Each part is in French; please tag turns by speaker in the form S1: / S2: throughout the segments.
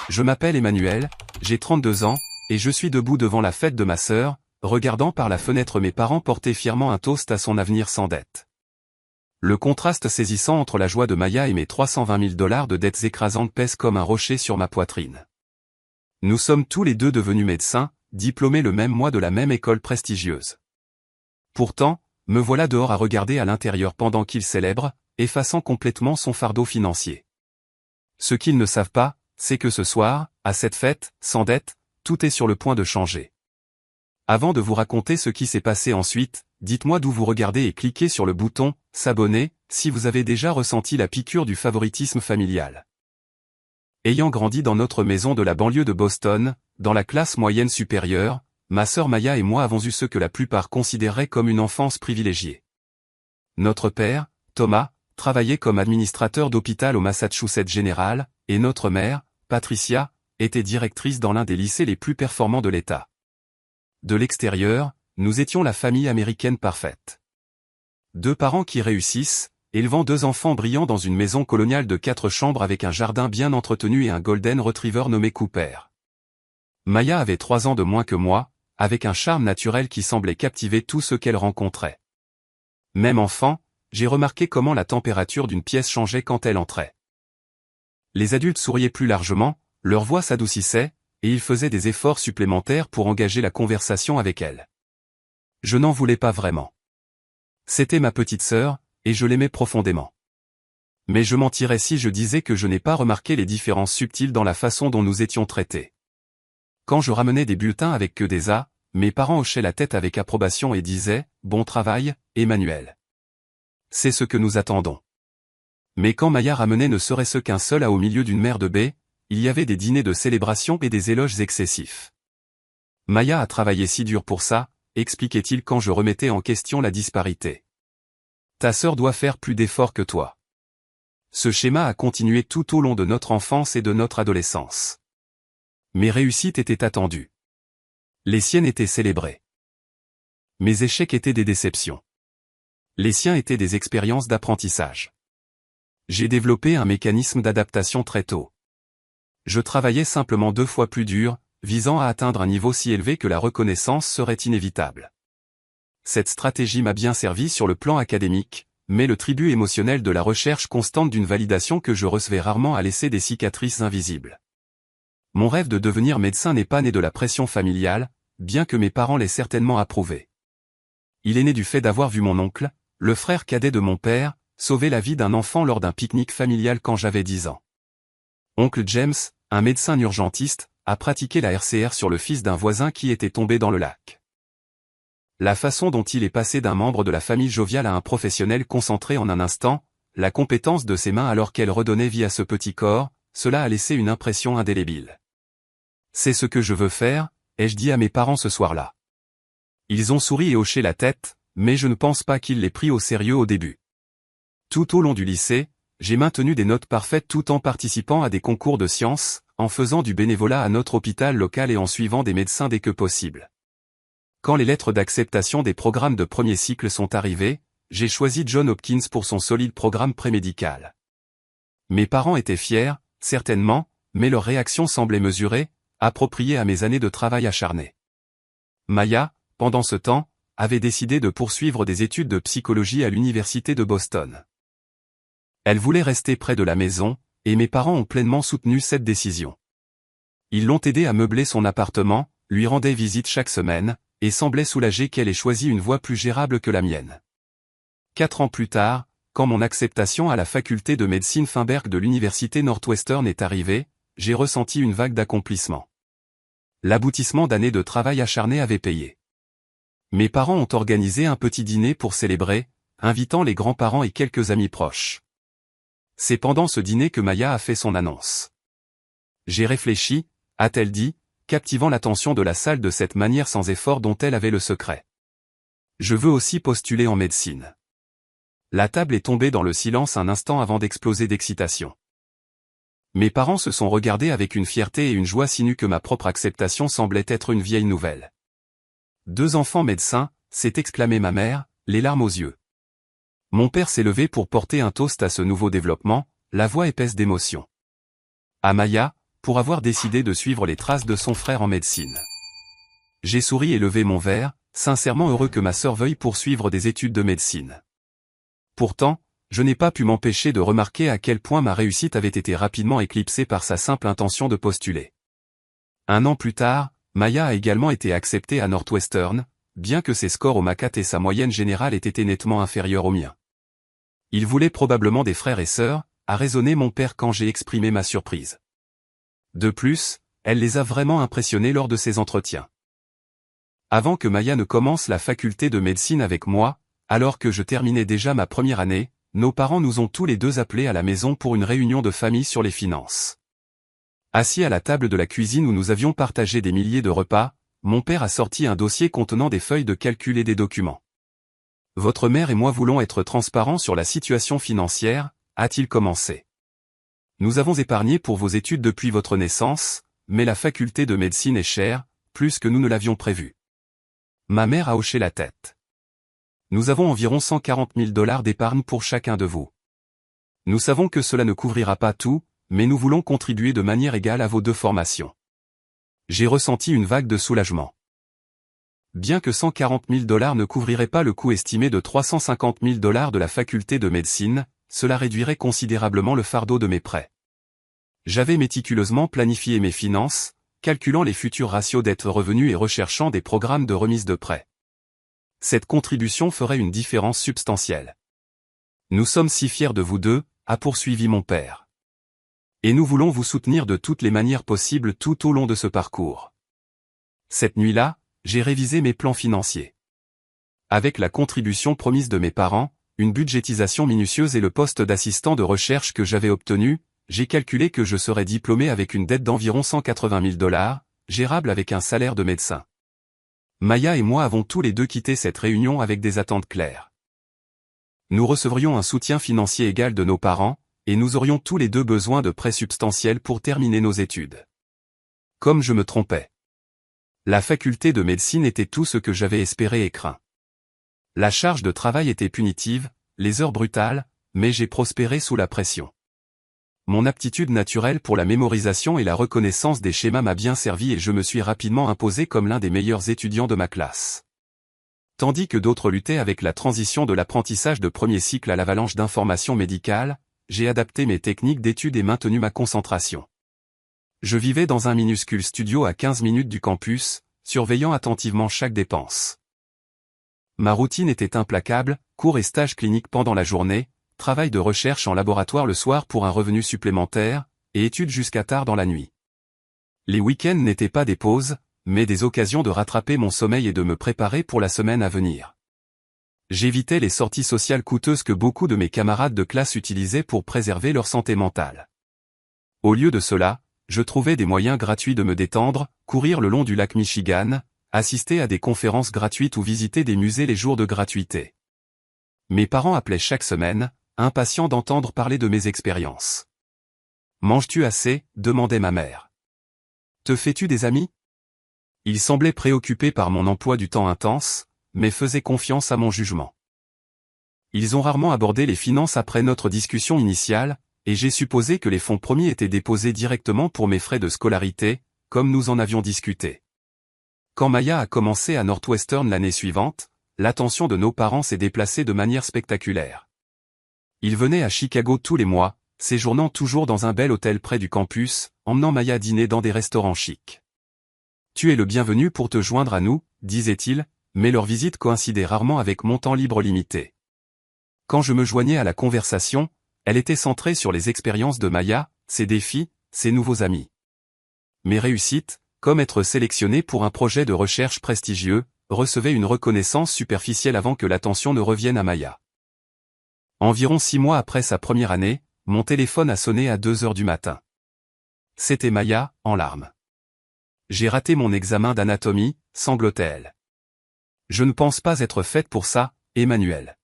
S1: Je m'appelle Emmanuel, j'ai 32 ans, et je suis debout devant la fête de ma sœur, regardant par la fenêtre mes parents porter fièrement un toast à son avenir sans dette. Le contraste saisissant entre la joie de Maya et mes 320 000 $ de dettes écrasantes pèse comme un rocher sur ma poitrine. Nous sommes tous les deux devenus médecins, diplômés le même mois de la même école prestigieuse. Pourtant, me voilà dehors à regarder à l'intérieur pendant qu'il célèbre, effaçant complètement son fardeau financier. Ce qu'ils ne savent pas, c'est que ce soir, à cette fête, sans dette, tout est sur le point de changer. Avant de vous raconter ce qui s'est passé ensuite, dites-moi d'où vous regardez et cliquez sur le bouton « S'abonner » si vous avez déjà ressenti la piqûre du favoritisme familial. Ayant grandi dans notre maison de la banlieue de Boston, dans la classe moyenne supérieure, ma sœur Maya et moi avons eu ce que la plupart considéraient comme une enfance privilégiée. Notre père, Thomas, travaillait comme administrateur d'hôpital au Massachusetts General, et notre mère, Patricia, était directrice dans l'un des lycées les plus performants de l'État. De l'extérieur, nous étions la famille américaine parfaite. Deux parents qui réussissent, élevant deux enfants brillants dans une maison coloniale de 4 chambres avec un jardin bien entretenu et un golden retriever nommé Cooper. Maya avait 3 ans de moins que moi, avec un charme naturel qui semblait captiver tous ceux qu'elle rencontrait. Même enfant, j'ai remarqué comment la température d'une pièce changeait quand elle entrait. Les adultes souriaient plus largement, leur voix s'adoucissait, et ils faisaient des efforts supplémentaires pour engager la conversation avec elle. Je n'en voulais pas vraiment. C'était ma petite sœur, et je l'aimais profondément. Mais je mentirais si je disais que je n'ai pas remarqué les différences subtiles dans la façon dont nous étions traités. Quand je ramenais des bulletins avec que des A, mes parents hochaient la tête avec approbation et disaient « Bon travail, Emmanuel. C'est ce que nous attendons. » Mais quand Maya ramenait ne serait-ce qu'un seul A au milieu d'une mer de B, il y avait des dîners de célébration et des éloges excessifs. Maya a travaillé si dur pour ça, expliquait-il quand je remettais en question la disparité. Ta sœur doit faire plus d'efforts que toi. Ce schéma a continué tout au long de notre enfance et de notre adolescence. Mes réussites étaient attendues. Les siennes étaient célébrées. Mes échecs étaient des déceptions. Les siens étaient des expériences d'apprentissage. J'ai développé un mécanisme d'adaptation très tôt. Je travaillais simplement 2 fois plus dur, visant à atteindre un niveau si élevé que la reconnaissance serait inévitable. Cette stratégie m'a bien servi sur le plan académique, mais le tribut émotionnel de la recherche constante d'une validation que je recevais rarement a laissé des cicatrices invisibles. Mon rêve de devenir médecin n'est pas né de la pression familiale, bien que mes parents l'aient certainement approuvé. Il est né du fait d'avoir vu mon oncle, le frère cadet de mon père, sauver la vie d'un enfant lors d'un pique-nique familial quand j'avais 10 ans. Oncle James, un médecin urgentiste, a pratiqué la RCR sur le fils d'un voisin qui était tombé dans le lac. La façon dont il est passé d'un membre de la famille joviale à un professionnel concentré en un instant, la compétence de ses mains alors qu'elle redonnait vie à ce petit corps, cela a laissé une impression indélébile. C'est ce que je veux faire, ai-je dit à mes parents ce soir-là. Ils ont souri et hoché la tête, mais je ne pense pas qu'ils l'aient pris au sérieux au début. Tout au long du lycée, j'ai maintenu des notes parfaites tout en participant à des concours de sciences, en faisant du bénévolat à notre hôpital local et en suivant des médecins dès que possible. Quand les lettres d'acceptation des programmes de premier cycle sont arrivées, j'ai choisi Johns Hopkins pour son solide programme prémédical. Mes parents étaient fiers, certainement, mais leur réaction semblait mesurée, appropriée à mes années de travail acharné. Maya, pendant ce temps, avait décidé de poursuivre des études de psychologie à l'université de Boston. Elle voulait rester près de la maison, et mes parents ont pleinement soutenu cette décision. Ils l'ont aidée à meubler son appartement, lui rendaient visite chaque semaine, et semblaient soulagés qu'elle ait choisi une voie plus gérable que la mienne. 4 ans plus tard, quand mon acceptation à la faculté de médecine Feinberg de l'université Northwestern est arrivée, j'ai ressenti une vague d'accomplissement. L'aboutissement d'années de travail acharné avait payé. Mes parents ont organisé un petit dîner pour célébrer, invitant les grands-parents et quelques amis proches. C'est pendant ce dîner que Maya a fait son annonce. J'ai réfléchi, a-t-elle dit, captivant l'attention de la salle de cette manière sans effort dont elle avait le secret. Je veux aussi postuler en médecine. La table est tombée dans le silence un instant avant d'exploser d'excitation. Mes parents se sont regardés avec une fierté et une joie si nue que ma propre acceptation semblait être une vieille nouvelle. 2 enfants médecins, s'est exclamée ma mère, les larmes aux yeux. Mon père s'est levé pour porter un toast à ce nouveau développement, la voix épaisse d'émotion. À Maya, pour avoir décidé de suivre les traces de son frère en médecine. J'ai souri et levé mon verre, sincèrement heureux que ma sœur veuille poursuivre des études de médecine. Pourtant, je n'ai pas pu m'empêcher de remarquer à quel point ma réussite avait été rapidement éclipsée par sa simple intention de postuler. 1 an plus tard, Maya a également été acceptée à Northwestern, bien que ses scores au MCAT et sa moyenne générale aient été nettement inférieurs aux miens. Il voulait probablement des frères et sœurs, a raisonné mon père quand j'ai exprimé ma surprise. De plus, elle les a vraiment impressionnés lors de ses entretiens. Avant que Maya ne commence la faculté de médecine avec moi, alors que je terminais déjà ma première année, nos parents nous ont tous les deux appelés à la maison pour une réunion de famille sur les finances. Assis à la table de la cuisine où nous avions partagé des milliers de repas, mon père a sorti un dossier contenant des feuilles de calcul et des documents. « Votre mère et moi voulons être transparents sur la situation financière », a-t-il commencé. « Nous avons épargné pour vos études depuis votre naissance, mais la faculté de médecine est chère, plus que nous ne l'avions prévu. » Ma mère a hoché la tête. « Nous avons environ 140 000 $ d'épargne pour chacun de vous. Nous savons que cela ne couvrira pas tout, mais nous voulons contribuer de manière égale à vos 2 formations. » J'ai ressenti une vague de soulagement. Bien que 140 000 $ ne couvrirait pas le coût estimé de 350 000 $ de la faculté de médecine, cela réduirait considérablement le fardeau de mes prêts. J'avais méticuleusement planifié mes finances, calculant les futurs ratios dette-revenu et recherchant des programmes de remise de prêts. Cette contribution ferait une différence substantielle. Nous sommes si fiers de vous deux, a poursuivi mon père. Et nous voulons vous soutenir de toutes les manières possibles tout au long de ce parcours. Cette nuit-là, j'ai révisé mes plans financiers. Avec la contribution promise de mes parents, une budgétisation minutieuse et le poste d'assistant de recherche que j'avais obtenu, j'ai calculé que je serais diplômé avec une dette d'environ 180 000 $, gérable avec un salaire de médecin. Maya et moi avons tous les deux quitté cette réunion avec des attentes claires. Nous recevrions un soutien financier égal de nos parents, et nous aurions tous les deux besoin de prêts substantiels pour terminer nos études. Comme je me trompais. La faculté de médecine était tout ce que j'avais espéré et craint. La charge de travail était punitive, les heures brutales, mais j'ai prospéré sous la pression. Mon aptitude naturelle pour la mémorisation et la reconnaissance des schémas m'a bien servi et je me suis rapidement imposé comme l'un des meilleurs étudiants de ma classe. Tandis que d'autres luttaient avec la transition de l'apprentissage de premier cycle à l'avalanche d'informations médicales, j'ai adapté mes techniques d'études et maintenu ma concentration. Je vivais dans un minuscule studio à 15 minutes du campus, surveillant attentivement chaque dépense. Ma routine était implacable, cours et stages cliniques pendant la journée, travail de recherche en laboratoire le soir pour un revenu supplémentaire, et études jusqu'à tard dans la nuit. Les week-ends n'étaient pas des pauses, mais des occasions de rattraper mon sommeil et de me préparer pour la semaine à venir. J'évitais les sorties sociales coûteuses que beaucoup de mes camarades de classe utilisaient pour préserver leur santé mentale. Au lieu de cela, je trouvais des moyens gratuits de me détendre, courir le long du lac Michigan, assister à des conférences gratuites ou visiter des musées les jours de gratuité. Mes parents appelaient chaque semaine, impatients d'entendre parler de mes expériences. « Manges-tu assez ?» demandait ma mère. « Te fais-tu des amis ?» Ils semblaient préoccupés par mon emploi du temps intense, mais faisaient confiance à mon jugement. Ils ont rarement abordé les finances après notre discussion initiale, et j'ai supposé que les fonds promis étaient déposés directement pour mes frais de scolarité, comme nous en avions discuté. Quand Maya a commencé à Northwestern l'année suivante, l'attention de nos parents s'est déplacée de manière spectaculaire. Ils venaient à Chicago tous les mois, séjournant toujours dans un bel hôtel près du campus, emmenant Maya dîner dans des restaurants chics. « Tu es le bienvenu pour te joindre à nous », disait-il, mais leur visite coïncidait rarement avec mon temps libre limité. Quand je me joignais à la conversation, elle était centrée sur les expériences de Maya, ses défis, ses nouveaux amis. Mes réussites, comme être sélectionné pour un projet de recherche prestigieux, recevaient une reconnaissance superficielle avant que l'attention ne revienne à Maya. Environ 6 mois après sa première année, mon téléphone a sonné à 2 heures du matin. C'était Maya, en larmes. « J'ai raté mon examen d'anatomie », sanglotait-elle. « Je ne pense pas être faite pour ça, Emmanuel.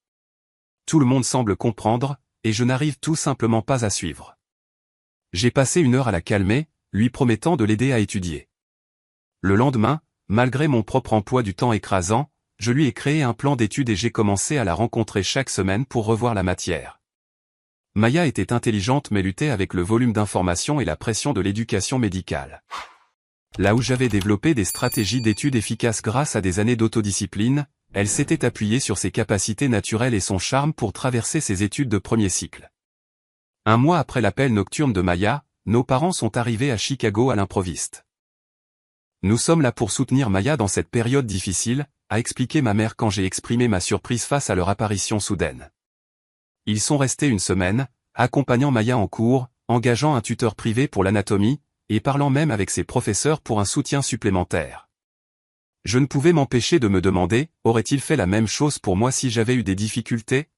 S1: Tout le monde semble comprendre, et je n'arrive tout simplement pas à suivre. » J'ai passé 1 heure à la calmer, lui promettant de l'aider à étudier. Le lendemain, malgré mon propre emploi du temps écrasant, je lui ai créé un plan d'études et j'ai commencé à la rencontrer chaque semaine pour revoir la matière. Maya était intelligente mais luttait avec le volume d'informations et la pression de l'éducation médicale. Là où j'avais développé des stratégies d'études efficaces grâce à des années d'autodiscipline, elle s'était appuyée sur ses capacités naturelles et son charme pour traverser ses études de premier cycle. Un mois après l'appel nocturne de Maya, nos parents sont arrivés à Chicago à l'improviste. Nous sommes là pour soutenir Maya dans cette période difficile, a expliqué ma mère quand j'ai exprimé ma surprise face à leur apparition soudaine. Ils sont restés une semaine, accompagnant Maya en cours, engageant un tuteur privé pour l'anatomie, et parlant même avec ses professeurs pour un soutien supplémentaire. Je ne pouvais m'empêcher de me demander, aurait-il fait la même chose pour moi si j'avais eu des difficultés?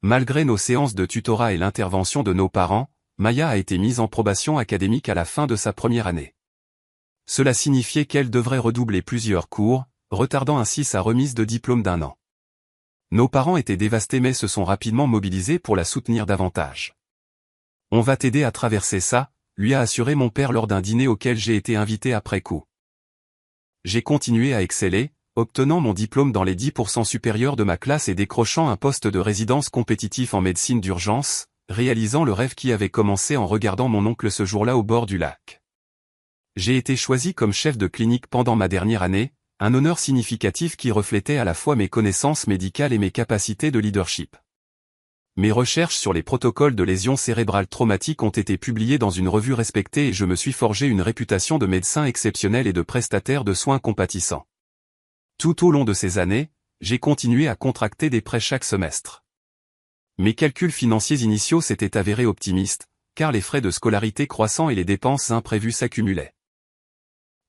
S1: Malgré nos séances de tutorat et l'intervention de nos parents, Maya a été mise en probation académique à la fin de sa première année. Cela signifiait qu'elle devrait redoubler plusieurs cours, retardant ainsi sa remise de diplôme d'1 an. Nos parents étaient dévastés mais se sont rapidement mobilisés pour la soutenir davantage. On va t'aider à traverser ça, lui a assuré mon père lors d'un dîner auquel j'ai été invité après coup. J'ai continué à exceller, obtenant mon diplôme dans les 10% supérieurs de ma classe et décrochant un poste de résidence compétitif en médecine d'urgence, réalisant le rêve qui avait commencé en regardant mon oncle ce jour-là au bord du lac. J'ai été choisi comme chef de clinique pendant ma dernière année, un honneur significatif qui reflétait à la fois mes connaissances médicales et mes capacités de leadership. Mes recherches sur les protocoles de lésions cérébrales traumatiques ont été publiées dans une revue respectée et je me suis forgé une réputation de médecin exceptionnel et de prestataire de soins compatissant. Tout au long de ces années, j'ai continué à contracter des prêts chaque semestre. Mes calculs financiers initiaux s'étaient avérés optimistes, car les frais de scolarité croissants et les dépenses imprévues s'accumulaient.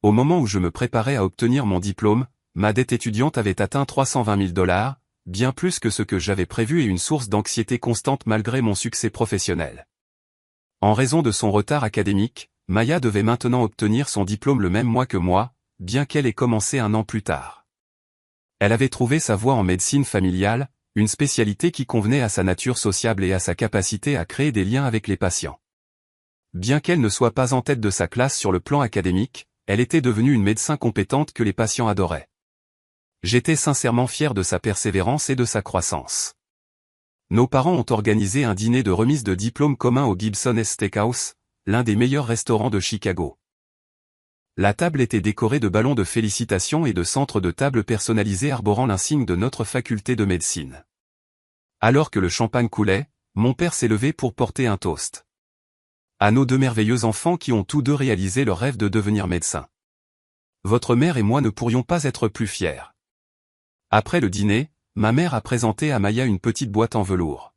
S1: Au moment où je me préparais à obtenir mon diplôme, ma dette étudiante avait atteint 320 000 $, bien plus que ce que j'avais prévu et une source d'anxiété constante malgré mon succès professionnel. En raison de son retard académique, Maya devait maintenant obtenir son diplôme le même mois que moi, bien qu'elle ait commencé 1 an plus tard. Elle avait trouvé sa voie en médecine familiale, une spécialité qui convenait à sa nature sociable et à sa capacité à créer des liens avec les patients. Bien qu'elle ne soit pas en tête de sa classe sur le plan académique, elle était devenue une médecin compétente que les patients adoraient. J'étais sincèrement fier de sa persévérance et de sa croissance. Nos parents ont organisé un dîner de remise de diplôme commun au Gibson's Steakhouse, l'un des meilleurs restaurants de Chicago. La table était décorée de ballons de félicitations et de centres de table personnalisés arborant l'insigne de notre faculté de médecine. Alors que le champagne coulait, mon père s'est levé pour porter un toast. À nos 2 merveilleux enfants qui ont tous 2 réalisé leur rêve de devenir médecins. Votre mère et moi ne pourrions pas être plus fiers. Après le dîner, ma mère a présenté à Maya une petite boîte en velours.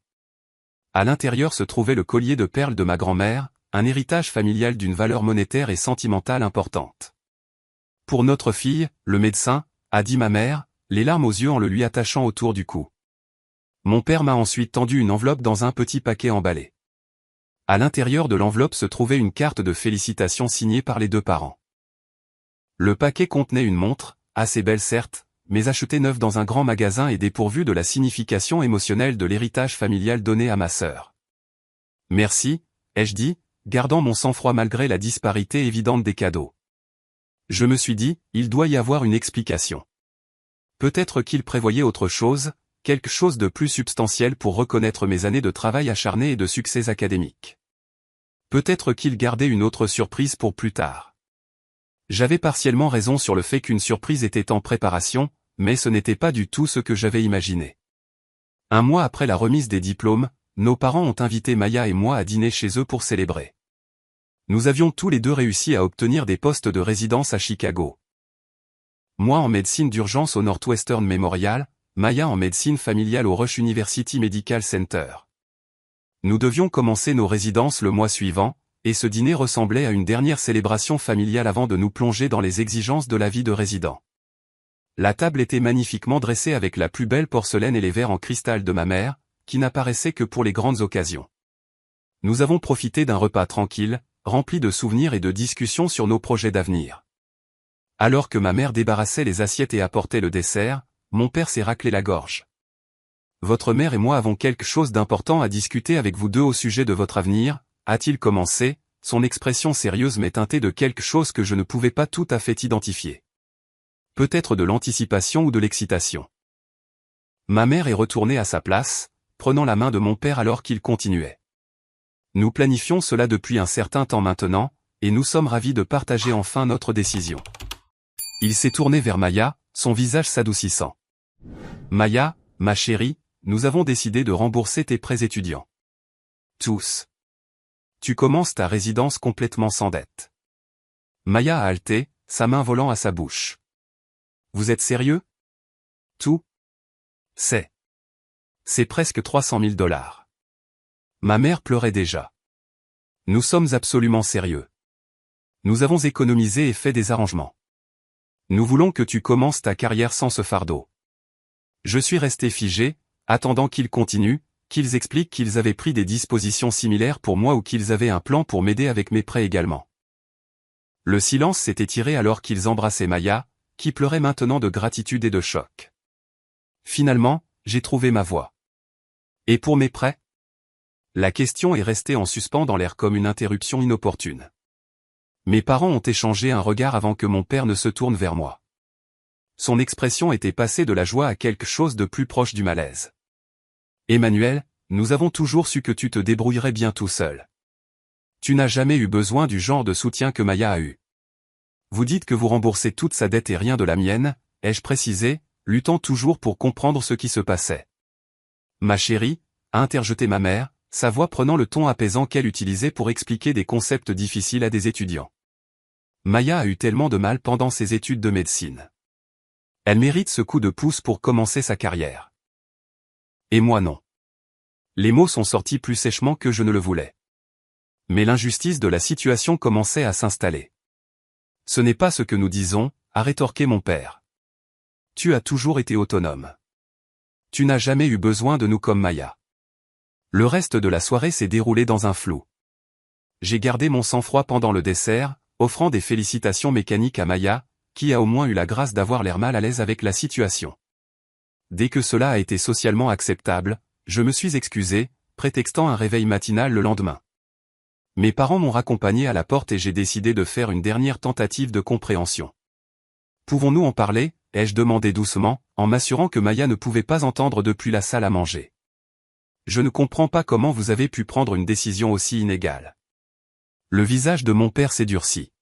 S1: À l'intérieur se trouvait le collier de perles de ma grand-mère, un héritage familial d'une valeur monétaire et sentimentale importante. Pour notre fille, le médecin, a dit ma mère, les larmes aux yeux en le lui attachant autour du cou. Mon père m'a ensuite tendu une enveloppe dans un petit paquet emballé. À l'intérieur de l'enveloppe se trouvait une carte de félicitations signée par les 2 parents. Le paquet contenait une montre, assez belle certes, mais achetée neuve dans un grand magasin et dépourvue de la signification émotionnelle de l'héritage familial donné à ma sœur. Merci, ai-je dit, gardant mon sang-froid malgré la disparité évidente des cadeaux. Je me suis dit, il doit y avoir une explication. Peut-être qu'il prévoyait autre chose, quelque chose de plus substantiel pour reconnaître mes années de travail acharné et de succès académiques. Peut-être qu'il gardait une autre surprise pour plus tard. J'avais partiellement raison sur le fait qu'une surprise était en préparation, mais ce n'était pas du tout ce que j'avais imaginé. 1 mois après la remise des diplômes, nos parents ont invité Maya et moi à dîner chez eux pour célébrer. Nous avions tous les 2 réussi à obtenir des postes de résidence à Chicago. Moi en médecine d'urgence au Northwestern Memorial, Maya en médecine familiale au Rush University Medical Center. Nous devions commencer nos résidences le mois suivant, et ce dîner ressemblait à une dernière célébration familiale avant de nous plonger dans les exigences de la vie de résident. La table était magnifiquement dressée avec la plus belle porcelaine et les verres en cristal de ma mère, qui n'apparaissaient que pour les grandes occasions. Nous avons profité d'un repas tranquille, rempli de souvenirs et de discussions sur nos projets d'avenir. Alors que ma mère débarrassait les assiettes et apportait le dessert, mon père s'est raclé la gorge. Votre mère et moi avons quelque chose d'important à discuter avec vous 2 au sujet de votre avenir, a-t-il commencé, son expression sérieuse m'est teintée de quelque chose que je ne pouvais pas tout à fait identifier. Peut-être de l'anticipation ou de l'excitation. Ma mère est retournée à sa place, prenant la main de mon père alors qu'il continuait. Nous planifions cela depuis un certain temps maintenant, et nous sommes ravis de partager enfin notre décision. Il s'est tourné vers Maya, son visage s'adoucissant. Maya, ma chérie, nous avons décidé de rembourser tes prêts étudiants. Tous. Tu commences ta résidence complètement sans dette. Maya a halté, sa main volant à sa bouche. Vous êtes sérieux? Tout? C'est presque 300 000 $. Ma mère pleurait déjà. Nous sommes absolument sérieux. Nous avons économisé et fait des arrangements. Nous voulons que tu commences ta carrière sans ce fardeau. Je suis resté figé, attendant qu'ils continuent, qu'ils expliquent qu'ils avaient pris des dispositions similaires pour moi ou qu'ils avaient un plan pour m'aider avec mes prêts également. Le silence s'est étiré alors qu'ils embrassaient Maya, qui pleurait maintenant de gratitude et de choc. Finalement, j'ai trouvé ma voie. Et pour mes prêts? La question est restée en suspens dans l'air comme une interruption inopportune. Mes parents ont échangé un regard avant que mon père ne se tourne vers moi. Son expression était passée de la joie à quelque chose de plus proche du malaise. Emmanuel, nous avons toujours su que tu te débrouillerais bien tout seul. Tu n'as jamais eu besoin du genre de soutien que Maya a eu. Vous dites que vous remboursez toute sa dette et rien de la mienne, ai-je précisé, luttant toujours pour comprendre ce qui se passait. Ma chérie, a interjeté ma mère, sa voix prenant le ton apaisant qu'elle utilisait pour expliquer des concepts difficiles à des étudiants. Maya a eu tellement de mal pendant ses études de médecine. Elle mérite ce coup de pouce pour commencer sa carrière. Et moi non. Les mots sont sortis plus sèchement que je ne le voulais. Mais l'injustice de la situation commençait à s'installer. Ce n'est pas ce que nous disons, a rétorqué mon père. Tu as toujours été autonome. Tu n'as jamais eu besoin de nous comme Maya. Le reste de la soirée s'est déroulé dans un flou. J'ai gardé mon sang-froid pendant le dessert, offrant des félicitations mécaniques à Maya, qui a au moins eu la grâce d'avoir l'air mal à l'aise avec la situation. Dès que cela a été socialement acceptable, je me suis excusé, prétextant un réveil matinal le lendemain. Mes parents m'ont raccompagné à la porte et j'ai décidé de faire une dernière tentative de compréhension. Pouvons-nous en parler, ai-je demandé doucement, en m'assurant que Maya ne pouvait pas entendre depuis la salle à manger. Je ne comprends pas comment vous avez pu prendre une décision aussi inégale. Le visage de mon père s'est durci.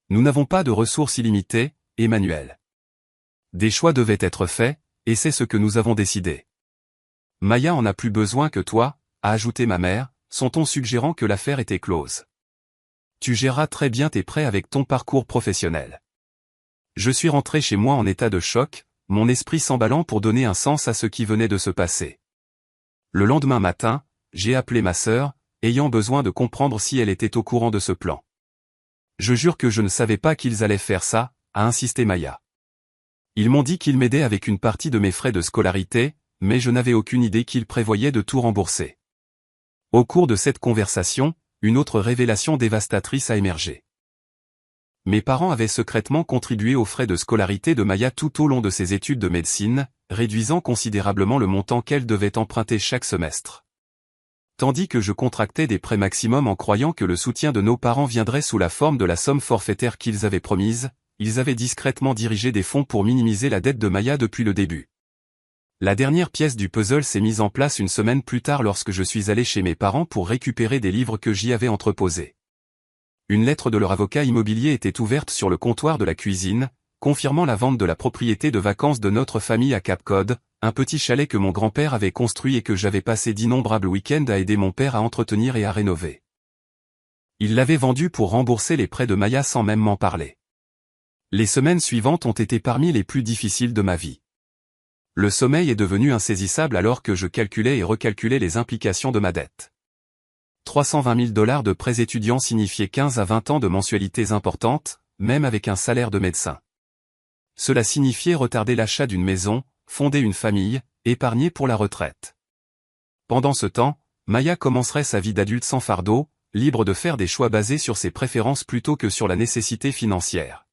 S1: Nous n'avons pas de ressources illimitées, Emmanuel. Des choix devaient être faits, et c'est ce que nous avons décidé. Maya en a plus besoin que toi, a ajouté ma mère, son ton suggérant que l'affaire était close. Tu géreras très bien tes prêts avec ton parcours professionnel. Je suis rentré chez moi en état de choc, mon esprit s'emballant pour donner un sens à ce qui venait de se passer. Le lendemain matin, j'ai appelé ma sœur, ayant besoin de comprendre si elle était au courant de ce plan. Je jure que je ne savais pas qu'ils allaient faire ça, a insisté Maya. Ils m'ont dit qu'ils m'aidaient avec une partie de mes frais de scolarité, mais je n'avais aucune idée qu'ils prévoyaient de tout rembourser. Au cours de cette conversation, une autre révélation dévastatrice a émergé. Mes parents avaient secrètement contribué aux frais de scolarité de Maya tout au long de ses études de médecine, réduisant considérablement le montant qu'elle devait emprunter chaque semestre. Tandis que je contractais des prêts maximum en croyant que le soutien de nos parents viendrait sous la forme de la somme forfaitaire qu'ils avaient promise, ils avaient discrètement dirigé des fonds pour minimiser la dette de Maya depuis le début. La dernière pièce du puzzle s'est mise en place une semaine plus tard lorsque je suis allé chez mes parents pour récupérer des livres que j'y avais entreposés. Une lettre de leur avocat immobilier était ouverte sur le comptoir de la cuisine, confirmant la vente de la propriété de vacances de notre famille à Cap Cod, un petit chalet que mon grand-père avait construit et que j'avais passé d'innombrables week-ends à aider mon père à entretenir et à rénover. Il l'avait vendu pour rembourser les prêts de Maya sans même m'en parler. Les semaines suivantes ont été parmi les plus difficiles de ma vie. Le sommeil est devenu insaisissable alors que je calculais et recalculais les implications de ma dette. 320 000 $ de prêts étudiants signifiaient 15 à 20 ans de mensualités importantes, même avec un salaire de médecin. Cela signifiait retarder l'achat d'une maison, fonder une famille, épargner pour la retraite. Pendant ce temps, Maya commencerait sa vie d'adulte sans fardeau, libre de faire des choix basés sur ses préférences plutôt que sur la nécessité financière.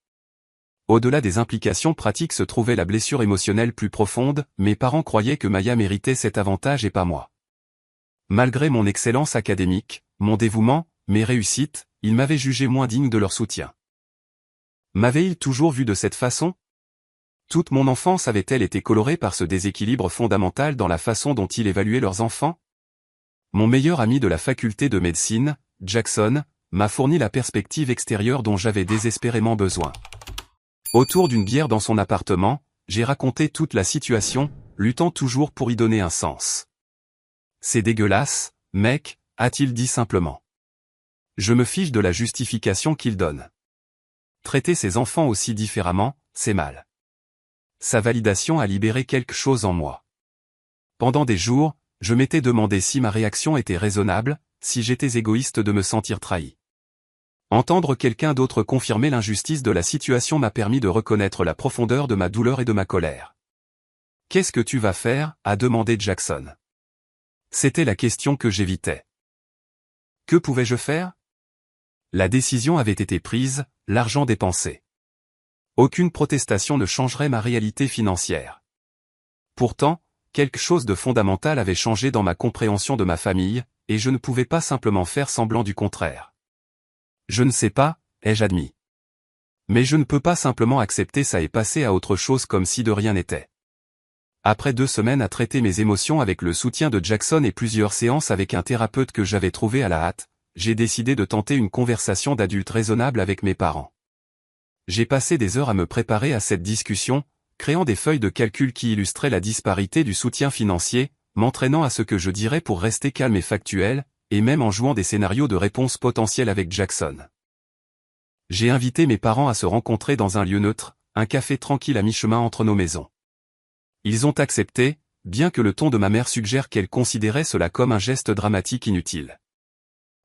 S1: Au-delà des implications pratiques se trouvait la blessure émotionnelle plus profonde, mes parents croyaient que Maya méritait cet avantage et pas moi. Malgré mon excellence académique, mon dévouement, mes réussites, ils m'avaient jugé moins digne de leur soutien. M'avaient-ils toujours vu de cette façon? Toute mon enfance avait-elle été colorée par ce déséquilibre fondamental dans la façon dont ils évaluaient leurs enfants? Mon meilleur ami de la faculté de médecine, Jackson, m'a fourni la perspective extérieure dont j'avais désespérément besoin. Autour d'une bière dans son appartement, j'ai raconté toute la situation, luttant toujours pour y donner un sens. C'est dégueulasse, mec, a-t-il dit simplement. Je me fiche de la justification qu'il donne. Traiter ses enfants aussi différemment, c'est mal. Sa validation a libéré quelque chose en moi. Pendant des jours, je m'étais demandé si ma réaction était raisonnable, si j'étais égoïste de me sentir trahi. Entendre quelqu'un d'autre confirmer l'injustice de la situation m'a permis de reconnaître la profondeur de ma douleur et de ma colère. « Qu'est-ce que tu vas faire ?» a demandé Jackson. C'était la question que j'évitais. Que pouvais-je faire? La décision avait été prise, l'argent dépensé. Aucune protestation ne changerait ma réalité financière. Pourtant, quelque chose de fondamental avait changé dans ma compréhension de ma famille, et je ne pouvais pas simplement faire semblant du contraire. Je ne sais pas, ai-je admis. Mais je ne peux pas simplement accepter ça et passer à autre chose comme si de rien n'était. Après 2 semaines à traiter mes émotions avec le soutien de Jackson et plusieurs séances avec un thérapeute que j'avais trouvé à la hâte, j'ai décidé de tenter une conversation d'adulte raisonnable avec mes parents. J'ai passé des heures à me préparer à cette discussion, créant des feuilles de calcul qui illustraient la disparité du soutien financier, m'entraînant à ce que je dirais pour rester calme et factuel, et même en jouant des scénarios de réponse potentiels avec Jackson. J'ai invité mes parents à se rencontrer dans un lieu neutre, un café tranquille à mi-chemin entre nos maisons. Ils ont accepté, bien que le ton de ma mère suggère qu'elle considérait cela comme un geste dramatique inutile.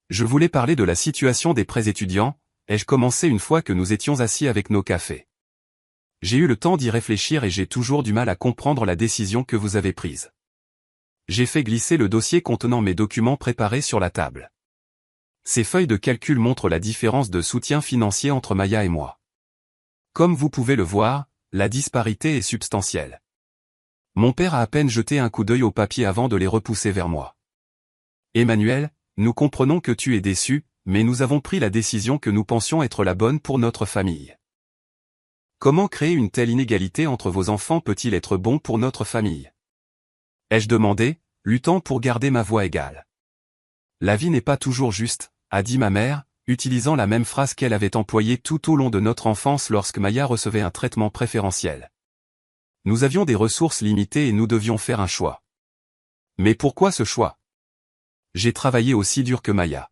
S1: Je voulais parler de la situation des prêts étudiants, ai-je commencé une fois que nous étions assis avec nos cafés. J'ai eu le temps d'y réfléchir et j'ai toujours du mal à comprendre la décision que vous avez prise. J'ai fait glisser le dossier contenant mes documents préparés sur la table. Ces feuilles de calcul montrent la différence de soutien financier entre Maya et moi. Comme vous pouvez le voir, la disparité est substantielle. Mon père a à peine jeté un coup d'œil au papier avant de les repousser vers moi. Emmanuel, nous comprenons que tu es déçu, mais nous avons pris la décision que nous pensions être la bonne pour notre famille. Comment créer une telle inégalité entre vos enfants peut-il être bon pour notre famille? Ai-je demandé, luttant pour garder ma voix égale. La vie n'est pas toujours juste, a dit ma mère, utilisant la même phrase qu'elle avait employée tout au long de notre enfance lorsque Maya recevait un traitement préférentiel. Nous avions des ressources limitées et nous devions faire un choix. Mais pourquoi ce choix? J'ai travaillé aussi dur que Maya.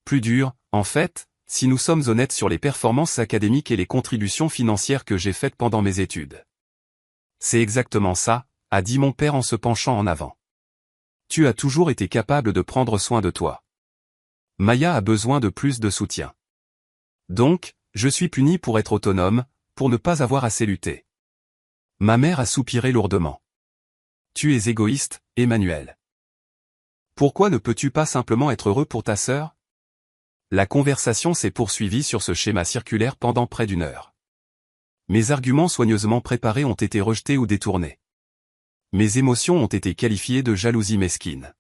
S1: Plus dur, en fait, si nous sommes honnêtes sur les performances académiques et les contributions financières que j'ai faites pendant mes études. C'est exactement ça, a dit mon père en se penchant en avant. Tu as toujours été capable de prendre soin de toi. Maya a besoin de plus de soutien. Donc, je suis puni pour être autonome, pour ne pas avoir assez lutté. Ma mère a soupiré lourdement. Tu es égoïste, Emmanuel. Pourquoi ne peux-tu pas simplement être heureux pour ta sœur? La conversation s'est poursuivie sur ce schéma circulaire pendant près d'1 heure. Mes arguments soigneusement préparés ont été rejetés ou détournés. Mes émotions ont été qualifiées de jalousie mesquine.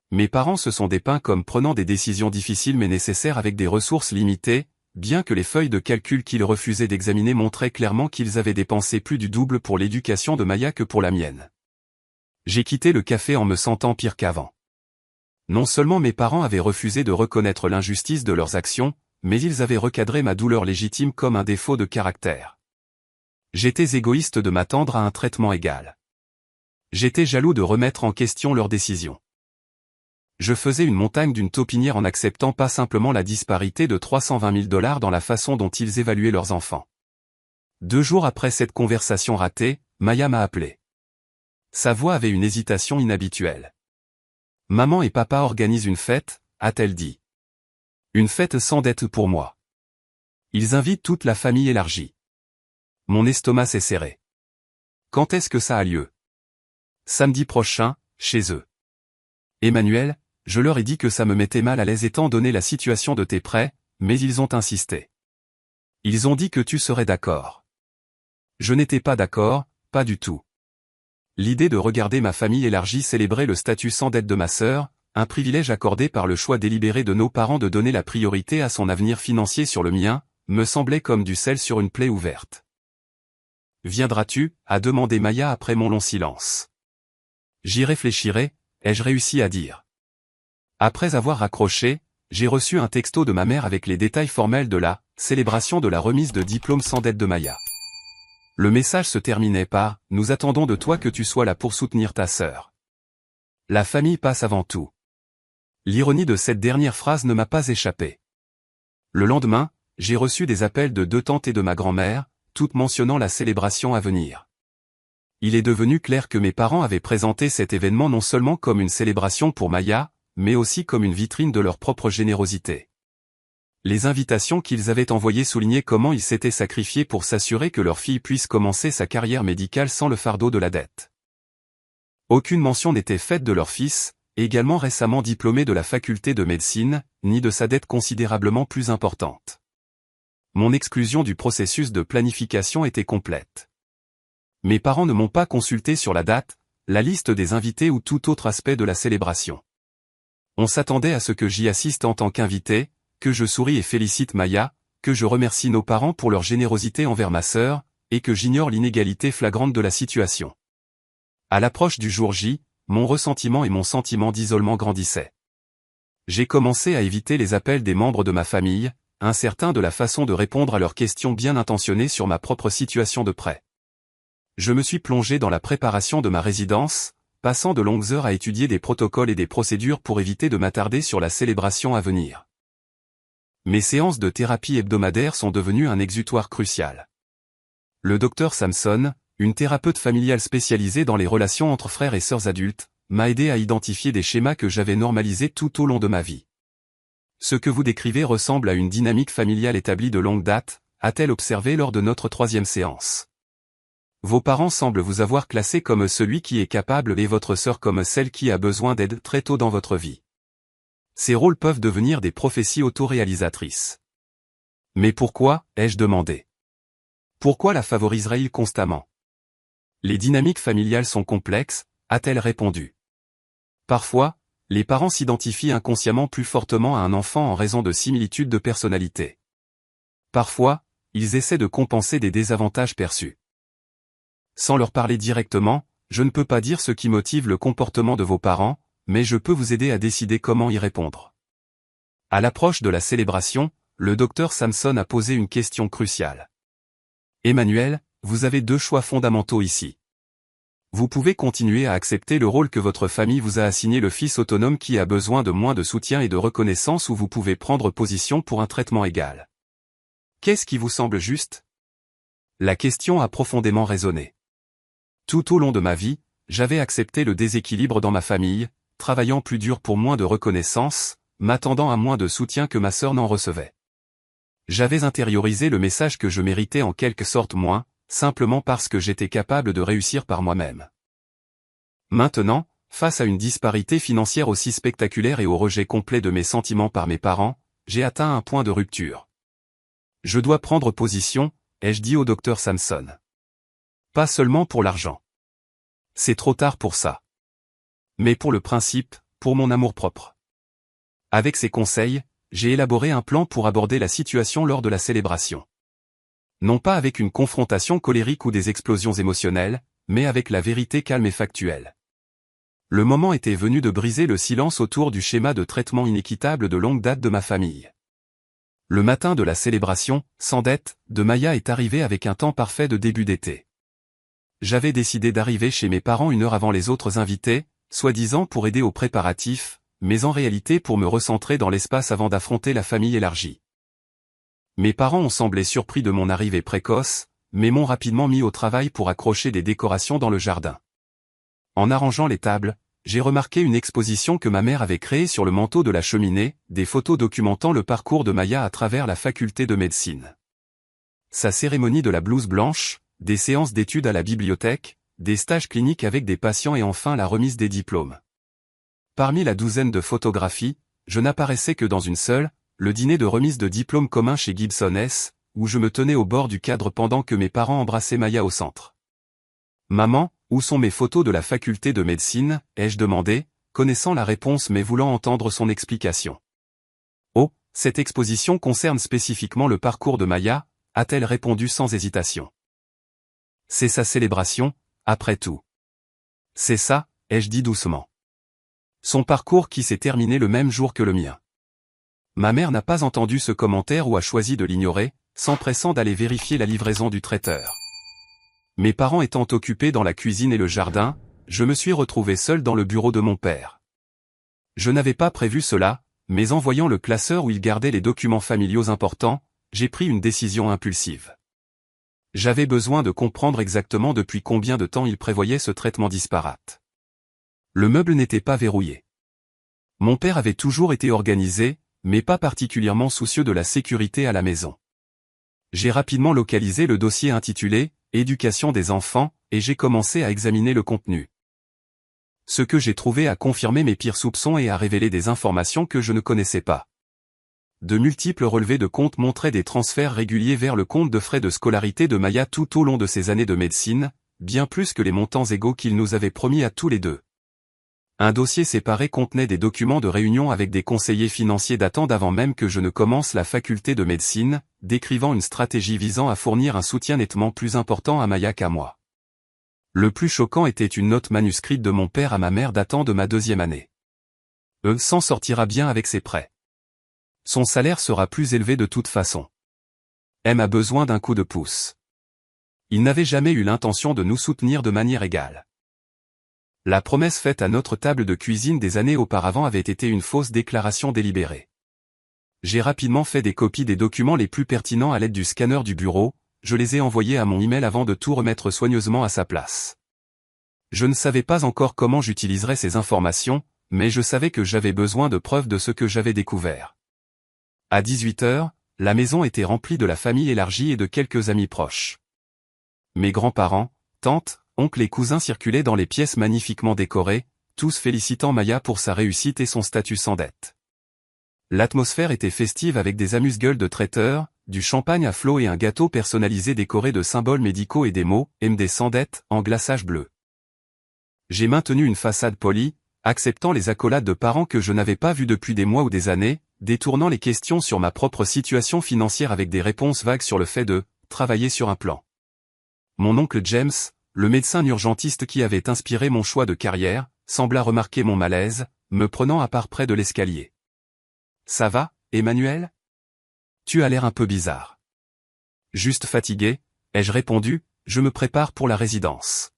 S1: Mes parents se sont dépeints comme prenant des décisions difficiles mais nécessaires avec des ressources limitées, bien que les feuilles de calcul qu'ils refusaient d'examiner montraient clairement qu'ils avaient dépensé plus du double pour l'éducation de Maya que pour la mienne. J'ai quitté le café en me sentant pire qu'avant. Non seulement mes parents avaient refusé de reconnaître l'injustice de leurs actions, mais ils avaient recadré ma douleur légitime comme un défaut de caractère. J'étais égoïste de m'attendre à un traitement égal. J'étais jaloux de remettre en question leurs décisions. Je faisais une montagne d'une taupinière en n'acceptant pas simplement la disparité de 320 000 $ dans la façon dont ils évaluaient leurs enfants. 2 jours après cette conversation ratée, Maya m'a appelé. Sa voix avait une hésitation inhabituelle. Maman et papa organisent une fête, a-t-elle dit. Une fête sans dette pour moi. Ils invitent toute la famille élargie. Mon estomac s'est serré. Quand est-ce que ça a lieu? Samedi prochain, chez eux. Emmanuel, je leur ai dit que ça me mettait mal à l'aise étant donné la situation de tes prêts, mais ils ont insisté. Ils ont dit que tu serais d'accord. Je n'étais pas d'accord, pas du tout. L'idée de regarder ma famille élargie célébrer le statut sans dette de ma sœur, un privilège accordé par le choix délibéré de nos parents de donner la priorité à son avenir financier sur le mien, me semblait comme du sel sur une plaie ouverte. viendras-tu, a demandé Maya après mon long silence. J'y réfléchirai, ai-je réussi à dire. Après avoir raccroché, j'ai reçu un texto de ma mère avec les détails formels de la célébration de la remise de diplôme sans dette de Maya. Le message se terminait par « Nous attendons de toi que tu sois là pour soutenir ta sœur. La famille passe avant tout. » L'ironie de cette dernière phrase ne m'a pas échappé. Le lendemain, j'ai reçu des appels de 2 tantes et de ma grand-mère, toutes mentionnant la célébration à venir. Il est devenu clair que mes parents avaient présenté cet événement non seulement comme une célébration pour Maya, mais aussi comme une vitrine de leur propre générosité. Les invitations qu'ils avaient envoyées soulignaient comment ils s'étaient sacrifiés pour s'assurer que leur fille puisse commencer sa carrière médicale sans le fardeau de la dette. Aucune mention n'était faite de leur fils, également récemment diplômé de la faculté de médecine, ni de sa dette considérablement plus importante. Mon exclusion du processus de planification était complète. Mes parents ne m'ont pas consulté sur la date, la liste des invités ou tout autre aspect de la célébration. On s'attendait à ce que j'y assiste en tant qu'invité, que je souris et félicite Maya, que je remercie nos parents pour leur générosité envers ma sœur, et que j'ignore l'inégalité flagrante de la situation. À l'approche du jour J, mon ressentiment et mon sentiment d'isolement grandissaient. J'ai commencé à éviter les appels des membres de ma famille, incertain de la façon de répondre à leurs questions bien intentionnées sur ma propre situation de près. Je me suis plongé dans la préparation de ma résidence, passant de longues heures à étudier des protocoles et des procédures pour éviter de m'attarder sur la célébration à venir. Mes séances de thérapie hebdomadaires sont devenues un exutoire crucial. Le docteur Samson, une thérapeute familiale spécialisée dans les relations entre frères et sœurs adultes, m'a aidé à identifier des schémas que j'avais normalisés tout au long de ma vie. Ce que vous décrivez ressemble à une dynamique familiale établie de longue date, a-t-elle observé lors de notre 3e séance. Vos parents semblent vous avoir classé comme celui qui est capable et votre sœur comme celle qui a besoin d'aide très tôt dans votre vie. Ces rôles peuvent devenir des prophéties autoréalisatrices. Mais pourquoi, ai-je demandé. Pourquoi la favoriserait-il constamment? Les dynamiques familiales sont complexes, a-t-elle répondu. Parfois, les parents s'identifient inconsciemment plus fortement à un enfant en raison de similitudes de personnalité. Parfois, ils essaient de compenser des désavantages perçus. Sans leur parler directement, je ne peux pas dire ce qui motive le comportement de vos parents, mais je peux vous aider à décider comment y répondre. À l'approche de la célébration, le docteur Samson a posé une question cruciale. Emmanuel, vous avez 2 choix fondamentaux ici. Vous pouvez continuer à accepter le rôle que votre famille vous a assigné, le fils autonome qui a besoin de moins de soutien et de reconnaissance, ou vous pouvez prendre position pour un traitement égal. Qu'est-ce qui vous semble juste? La question a profondément résonné. Tout au long de ma vie, j'avais accepté le déséquilibre dans ma famille, travaillant plus dur pour moins de reconnaissance, m'attendant à moins de soutien que ma sœur n'en recevait. J'avais intériorisé le message que je méritais en quelque sorte moins, simplement parce que j'étais capable de réussir par moi-même. Maintenant, face à une disparité financière aussi spectaculaire et au rejet complet de mes sentiments par mes parents, j'ai atteint un point de rupture. Je dois prendre position, ai-je dit au docteur Samson. Pas seulement pour l'argent. C'est trop tard pour ça. Mais pour le principe, pour mon amour-propre. Avec ces conseils, j'ai élaboré un plan pour aborder la situation lors de la célébration. Non pas avec une confrontation colérique ou des explosions émotionnelles, mais avec la vérité calme et factuelle. Le moment était venu de briser le silence autour du schéma de traitement inéquitable de longue date de ma famille. Le matin de la célébration, sans dette, de Maya est arrivé avec un temps parfait de début d'été. J'avais décidé d'arriver chez mes parents 1 heure avant les autres invités, soi-disant pour aider aux préparatifs, mais en réalité pour me recentrer dans l'espace avant d'affronter la famille élargie. Mes parents ont semblé surpris de mon arrivée précoce, mais m'ont rapidement mis au travail pour accrocher des décorations dans le jardin. En arrangeant les tables, j'ai remarqué une exposition que ma mère avait créée sur le manteau de la cheminée, des photos documentant le parcours de Maya à travers la faculté de médecine. Sa cérémonie de la blouse blanche, des séances d'études à la bibliothèque, des stages cliniques avec des patients et enfin la remise des diplômes. Parmi la douzaine de photographies, je n'apparaissais que dans une seule, le dîner de remise de diplôme commun chez Gibson S, où je me tenais au bord du cadre pendant que mes parents embrassaient Maya au centre. Maman, où sont mes photos de la faculté de médecine, ai-je demandé, connaissant la réponse mais voulant entendre son explication. Oh, cette exposition concerne spécifiquement le parcours de Maya, a-t-elle répondu sans hésitation. C'est sa célébration, après tout. C'est ça, ai-je dit doucement. Son parcours qui s'est terminé le même jour que le mien. Ma mère n'a pas entendu ce commentaire ou a choisi de l'ignorer, s'empressant d'aller vérifier la livraison du traiteur. Mes parents étant occupés dans la cuisine et le jardin, je me suis retrouvé seul dans le bureau de mon père. Je n'avais pas prévu cela, mais en voyant le classeur où il gardait les documents familiaux importants, j'ai pris une décision impulsive. J'avais besoin de comprendre exactement depuis combien de temps il prévoyait ce traitement disparate. Le meuble n'était pas verrouillé. Mon père avait toujours été organisé, mais pas particulièrement soucieux de la sécurité à la maison. J'ai rapidement localisé le dossier intitulé « Éducation des enfants » et j'ai commencé à examiner le contenu. Ce que j'ai trouvé a confirmé mes pires soupçons et a révélé des informations que je ne connaissais pas. De multiples relevés de compte montraient des transferts réguliers vers le compte de frais de scolarité de Maya tout au long de ses années de médecine, bien plus que les montants égaux qu'il nous avait promis à tous les deux. Un dossier séparé contenait des documents de réunion avec des conseillers financiers datant d'avant même que je ne commence la faculté de médecine, décrivant une stratégie visant à fournir un soutien nettement plus important à Maya qu'à moi. Le plus choquant était une note manuscrite de mon père à ma mère datant de ma 2e année. S'en sortira bien avec ses prêts. Son salaire sera plus élevé de toute façon. M a besoin d'un coup de pouce. Il n'avait jamais eu l'intention de nous soutenir de manière égale. La promesse faite à notre table de cuisine des années auparavant avait été une fausse déclaration délibérée. J'ai rapidement fait des copies des documents les plus pertinents à l'aide du scanner du bureau, je les ai envoyés à mon email avant de tout remettre soigneusement à sa place. Je ne savais pas encore comment j'utiliserais ces informations, mais je savais que j'avais besoin de preuves de ce que j'avais découvert. À 18 h, la maison était remplie de la famille élargie et de quelques amis proches. Mes grands-parents, tantes, oncles et cousins circulaient dans les pièces magnifiquement décorées, tous félicitant Maya pour sa réussite et son statut sans dette. L'atmosphère était festive avec des amuse-gueules de traiteurs, du champagne à flots et un gâteau personnalisé décoré de symboles médicaux et des mots « MD sans dette » en glaçage bleu. J'ai maintenu une façade polie, acceptant les accolades de parents que je n'avais pas vus depuis des mois ou des années, détournant les questions sur ma propre situation financière avec des réponses vagues sur le fait de « travailler sur un plan ». Mon oncle James, le médecin urgentiste qui avait inspiré mon choix de carrière, sembla remarquer mon malaise, me prenant à part près de l'escalier. « Ça va, Emmanuel ? Tu as l'air un peu bizarre. »« Juste fatigué, » ai-je répondu, « je me prépare pour la résidence. »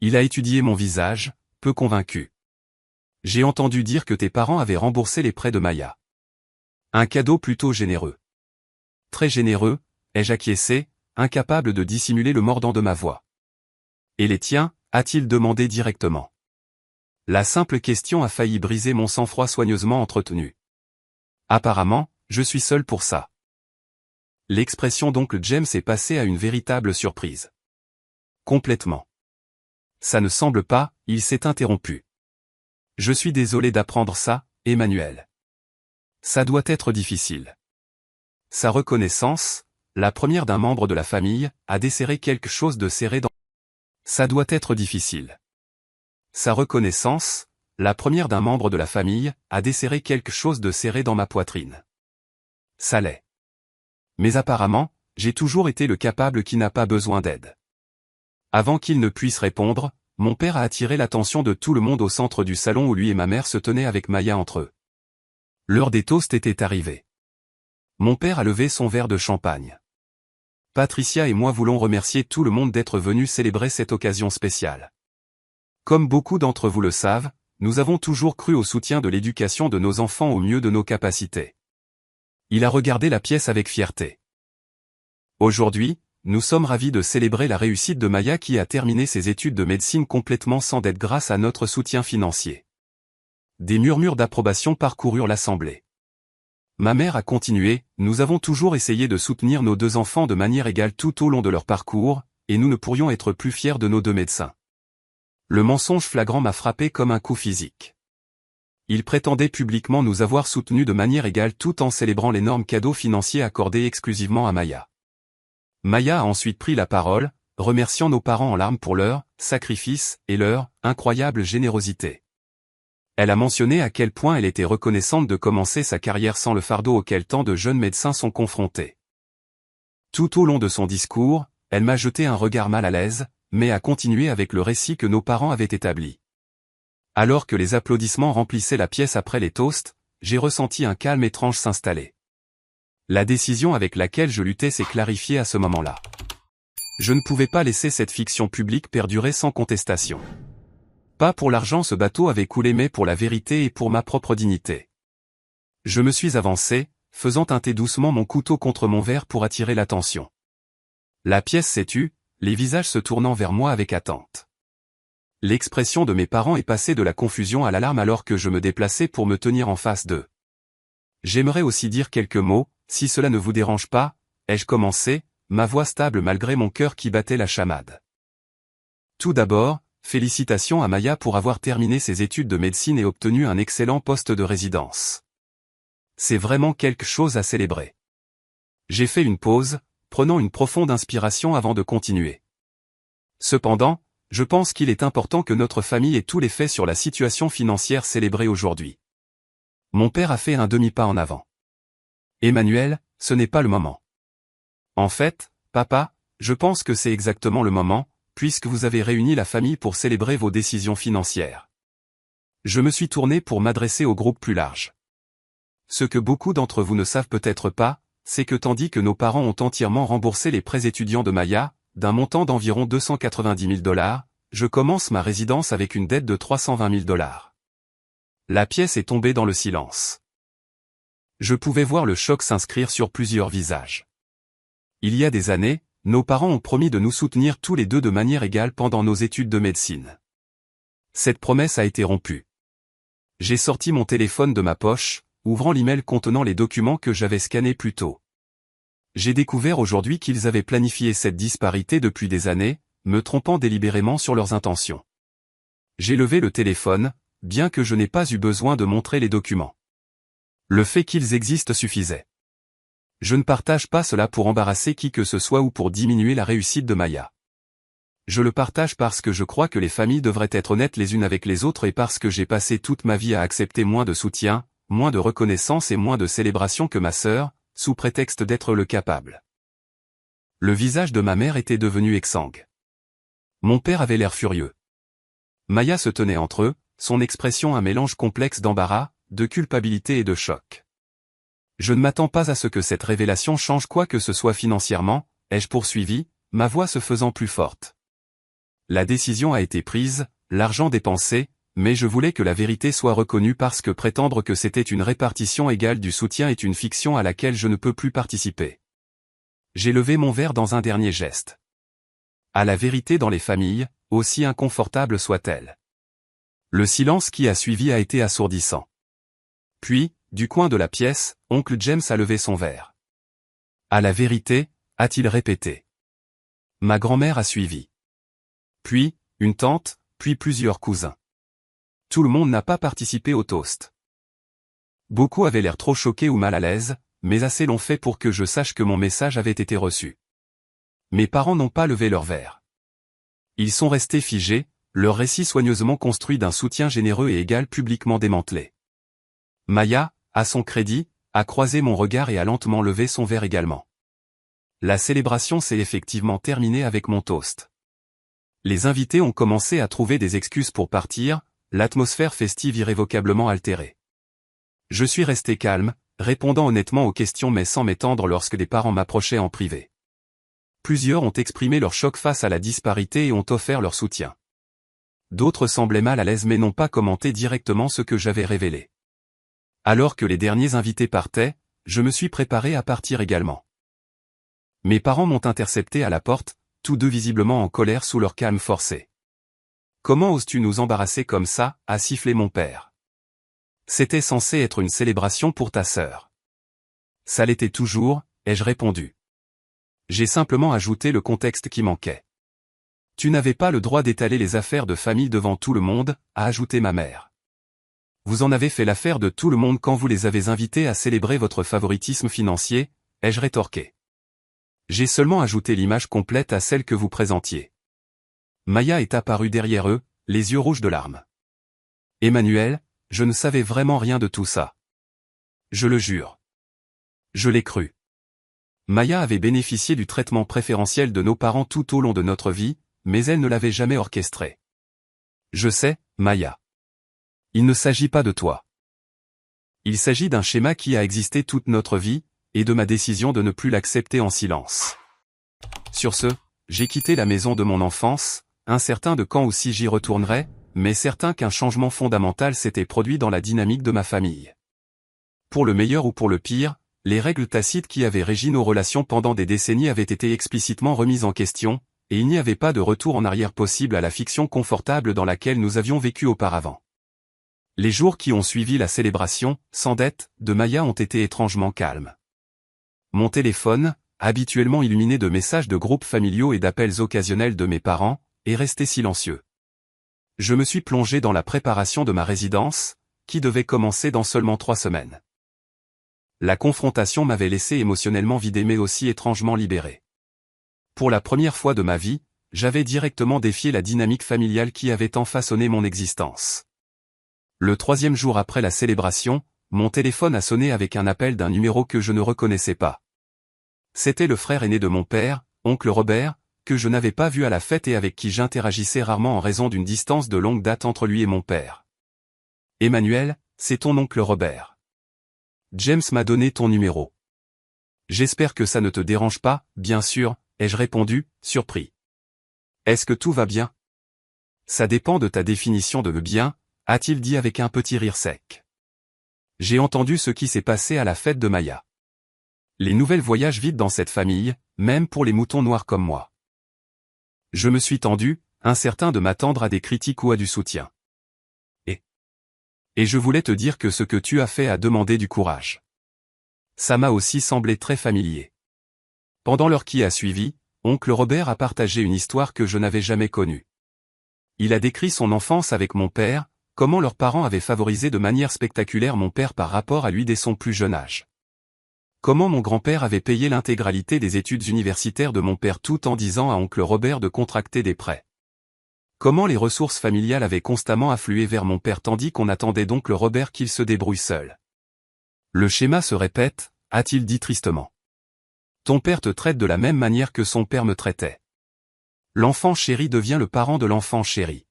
S1: Il a étudié mon visage, peu convaincu. « J'ai entendu dire que tes parents avaient remboursé les prêts de Maya. Un cadeau plutôt généreux. » « Très généreux, » ai-je acquiescé, incapable de dissimuler le mordant de ma voix. « Et les tiens ?» a-t-il demandé directement. La simple question a failli briser mon sang-froid soigneusement entretenu. Apparemment, je suis seul pour ça. L'expression d'oncle James est passée à une véritable surprise. Complètement. Ça ne semble pas, il s'est interrompu. Je suis désolé d'apprendre ça, Emmanuel. Ça doit être difficile. Sa reconnaissance, la première d'un membre de la famille, a desserré quelque chose de serré dans... Ça doit être difficile. Sa reconnaissance, la première d'un membre de la famille, a desserré quelque chose de serré dans ma poitrine. Ça l'est. Mais apparemment, j'ai toujours été le capable qui n'a pas besoin d'aide. Avant qu'il ne puisse répondre, mon père a attiré l'attention de tout le monde au centre du salon où lui et ma mère se tenaient avec Maya entre eux. L'heure des toasts était arrivée. Mon père a levé son verre de champagne. Patricia et moi voulons remercier tout le monde d'être venus célébrer cette occasion spéciale. Comme beaucoup d'entre vous le savent, nous avons toujours cru au soutien de l'éducation de nos enfants au mieux de nos capacités. Il a regardé la pièce avec fierté. Aujourd'hui, nous sommes ravis de célébrer la réussite de Maya qui a terminé ses études de médecine complètement sans dette grâce à notre soutien financier. Des murmures d'approbation parcoururent l'assemblée. Ma mère a continué, nous avons toujours essayé de soutenir nos deux enfants de manière égale tout au long de leur parcours, et nous ne pourrions être plus fiers de nos deux médecins. Le mensonge flagrant m'a frappé comme un coup physique. Il prétendait publiquement nous avoir soutenus de manière égale tout en célébrant l'énorme cadeau financier accordé exclusivement à Maya. Maya a ensuite pris la parole, remerciant nos parents en larmes pour leur sacrifice et leur incroyable générosité. Elle a mentionné à quel point elle était reconnaissante de commencer sa carrière sans le fardeau auquel tant de jeunes médecins sont confrontés. Tout au long de son discours, elle m'a jeté un regard mal à l'aise, mais a continué avec le récit que nos parents avaient établi. Alors que les applaudissements remplissaient la pièce après les toasts, j'ai ressenti un calme étrange s'installer. La décision avec laquelle je luttais s'est clarifiée à ce moment-là. Je ne pouvais pas laisser cette fiction publique perdurer sans contestation. Pas pour l'argent, ce bateau avait coulé, mais pour la vérité et pour ma propre dignité. Je me suis avancé, faisant teinter doucement mon couteau contre mon verre pour attirer l'attention. La pièce s'est tue, les visages se tournant vers moi avec attente. L'expression de mes parents est passée de la confusion à l'alarme alors que je me déplaçais pour me tenir en face d'eux. J'aimerais aussi dire quelques mots, si cela ne vous dérange pas, ai-je commencé, ma voix stable malgré mon cœur qui battait la chamade. Tout d'abord, félicitations à Maya pour avoir terminé ses études de médecine et obtenu un excellent poste de résidence. C'est vraiment quelque chose à célébrer. J'ai fait une pause, prenant une profonde inspiration avant de continuer. Cependant, je pense qu'il est important que notre famille ait tous les faits sur la situation financière célébrée aujourd'hui. Mon père a fait un demi-pas en avant. Emmanuel, ce n'est pas le moment. En fait, papa, je pense que c'est exactement le moment, puisque vous avez réuni la famille pour célébrer vos décisions financières. Je me suis tourné pour m'adresser au groupe plus large. Ce que beaucoup d'entre vous ne savent peut-être pas, c'est que tandis que nos parents ont entièrement remboursé les prêts étudiants de Maya, d'un montant d'environ 290 000 $, je commence ma résidence avec une dette de 320 000 $. La pièce est tombée dans le silence. Je pouvais voir le choc s'inscrire sur plusieurs visages. Il y a des années, nos parents ont promis de nous soutenir tous les deux de manière égale pendant nos études de médecine. Cette promesse a été rompue. J'ai sorti mon téléphone de ma poche, ouvrant l'email contenant les documents que j'avais scannés plus tôt. J'ai découvert aujourd'hui qu'ils avaient planifié cette disparité depuis des années, me trompant délibérément sur leurs intentions. J'ai levé le téléphone, bien que je n'ai pas eu besoin de montrer les documents. Le fait qu'ils existent suffisait. Je ne partage pas cela pour embarrasser qui que ce soit ou pour diminuer la réussite de Maya. Je le partage parce que je crois que les familles devraient être honnêtes les unes avec les autres et parce que j'ai passé toute ma vie à accepter moins de soutien, moins de reconnaissance et moins de célébration que ma sœur, sous prétexte d'être le capable. Le visage de ma mère était devenu exsangue. Mon père avait l'air furieux. Maya se tenait entre eux, son expression un mélange complexe d'embarras, de culpabilité et de choc. Je ne m'attends pas à ce que cette révélation change quoi que ce soit financièrement, ai-je poursuivi, ma voix se faisant plus forte. La décision a été prise, l'argent dépensé, mais je voulais que la vérité soit reconnue parce que prétendre que c'était une répartition égale du soutien est une fiction à laquelle je ne peux plus participer. J'ai levé mon verre dans un dernier geste. À la vérité dans les familles, aussi inconfortable soit-elle. Le silence qui a suivi a été assourdissant. Puis, du coin de la pièce, oncle James a levé son verre. À la vérité, a-t-il répété. Ma grand-mère a suivi. Puis, une tante, puis plusieurs cousins. Tout le monde n'a pas participé au toast. Beaucoup avaient l'air trop choqués ou mal à l'aise, mais assez l'ont fait pour que je sache que mon message avait été reçu. Mes parents n'ont pas levé leur verre. Ils sont restés figés, leur récit soigneusement construit d'un soutien généreux et égal publiquement démantelé. Maya, à son crédit, a croisé mon regard et a lentement levé son verre également. La célébration s'est effectivement terminée avec mon toast. Les invités ont commencé à trouver des excuses pour partir, l'atmosphère festive irrévocablement altérée. Je suis resté calme, répondant honnêtement aux questions mais sans m'étendre lorsque des parents m'approchaient en privé. Plusieurs ont exprimé leur choc face à la disparité et ont offert leur soutien. D'autres semblaient mal à l'aise mais n'ont pas commenté directement ce que j'avais révélé. Alors que les derniers invités partaient, je me suis préparé à partir également. Mes parents m'ont intercepté à la porte, tous deux visiblement en colère sous leur calme forcé. « Comment oses-tu nous embarrasser comme ça » a sifflé mon père. « C'était censé être une célébration pour ta sœur. »« Ça l'était toujours » ai-je répondu. J'ai simplement ajouté le contexte qui manquait. « Tu n'avais pas le droit d'étaler les affaires de famille devant tout le monde » a ajouté ma mère. « Vous en avez fait l'affaire de tout le monde quand vous les avez invités à célébrer votre favoritisme financier » ai-je rétorqué. J'ai seulement ajouté l'image complète à celle que vous présentiez. Maya est apparue derrière eux, les yeux rouges de larmes. Emmanuel, je ne savais vraiment rien de tout ça. Je le jure. Je l'ai cru. Maya avait bénéficié du traitement préférentiel de nos parents tout au long de notre vie, mais elle ne l'avait jamais orchestré. Je sais, Maya. Il ne s'agit pas de toi. Il s'agit d'un schéma qui a existé toute notre vie, et de ma décision de ne plus l'accepter en silence. Sur ce, j'ai quitté la maison de mon enfance, incertain de quand ou si j'y retournerais, mais certain qu'un changement fondamental s'était produit dans la dynamique de ma famille. Pour le meilleur ou pour le pire, les règles tacites qui avaient régi nos relations pendant des décennies avaient été explicitement remises en question, et il n'y avait pas de retour en arrière possible à la fiction confortable dans laquelle nous avions vécu auparavant. Les jours qui ont suivi la célébration, sans dette, de Maya ont été étrangement calmes. Mon téléphone, habituellement illuminé de messages de groupes familiaux et d'appels occasionnels de mes parents, est resté silencieux. Je me suis plongé dans la préparation de ma résidence, qui devait commencer dans seulement 3 semaines. La confrontation m'avait laissé émotionnellement vidé mais aussi étrangement libéré. Pour la première fois de ma vie, j'avais directement défié la dynamique familiale qui avait tant façonné mon existence. Le 3e jour après la célébration, mon téléphone a sonné avec un appel d'un numéro que je ne reconnaissais pas. C'était le frère aîné de mon père, oncle Robert, que je n'avais pas vu à la fête et avec qui j'interagissais rarement en raison d'une distance de longue date entre lui et mon père. « Emmanuel, c'est ton oncle Robert. James m'a donné ton numéro. J'espère que ça ne te dérange pas, bien sûr, ai-je répondu, surpris. Est-ce que tout va bien? Ça dépend de ta définition de bien, a-t-il dit avec un petit rire sec. J'ai entendu ce qui s'est passé à la fête de Maya. Les nouvelles voyagent vite dans cette famille, même pour les moutons noirs comme moi. Je me suis tendu, incertain de m'attendre à des critiques ou à du soutien. Et je voulais te dire que ce que tu as fait a demandé du courage. Ça m'a aussi semblé très familier. Pendant l'heure qui a suivi, oncle Robert a partagé une histoire que je n'avais jamais connue. Il a décrit son enfance avec mon père, comment leurs parents avaient favorisé de manière spectaculaire mon père par rapport à lui dès son plus jeune âge. Comment mon grand-père avait payé l'intégralité des études universitaires de mon père tout en disant à oncle Robert de contracter des prêts. Comment les ressources familiales avaient constamment afflué vers mon père tandis qu'on attendait d'oncle Robert qu'il se débrouille seul. Le schéma se répète, a-t-il dit tristement. Ton père te traite de la même manière que son père me traitait. L'enfant chéri devient le parent de l'enfant chéri.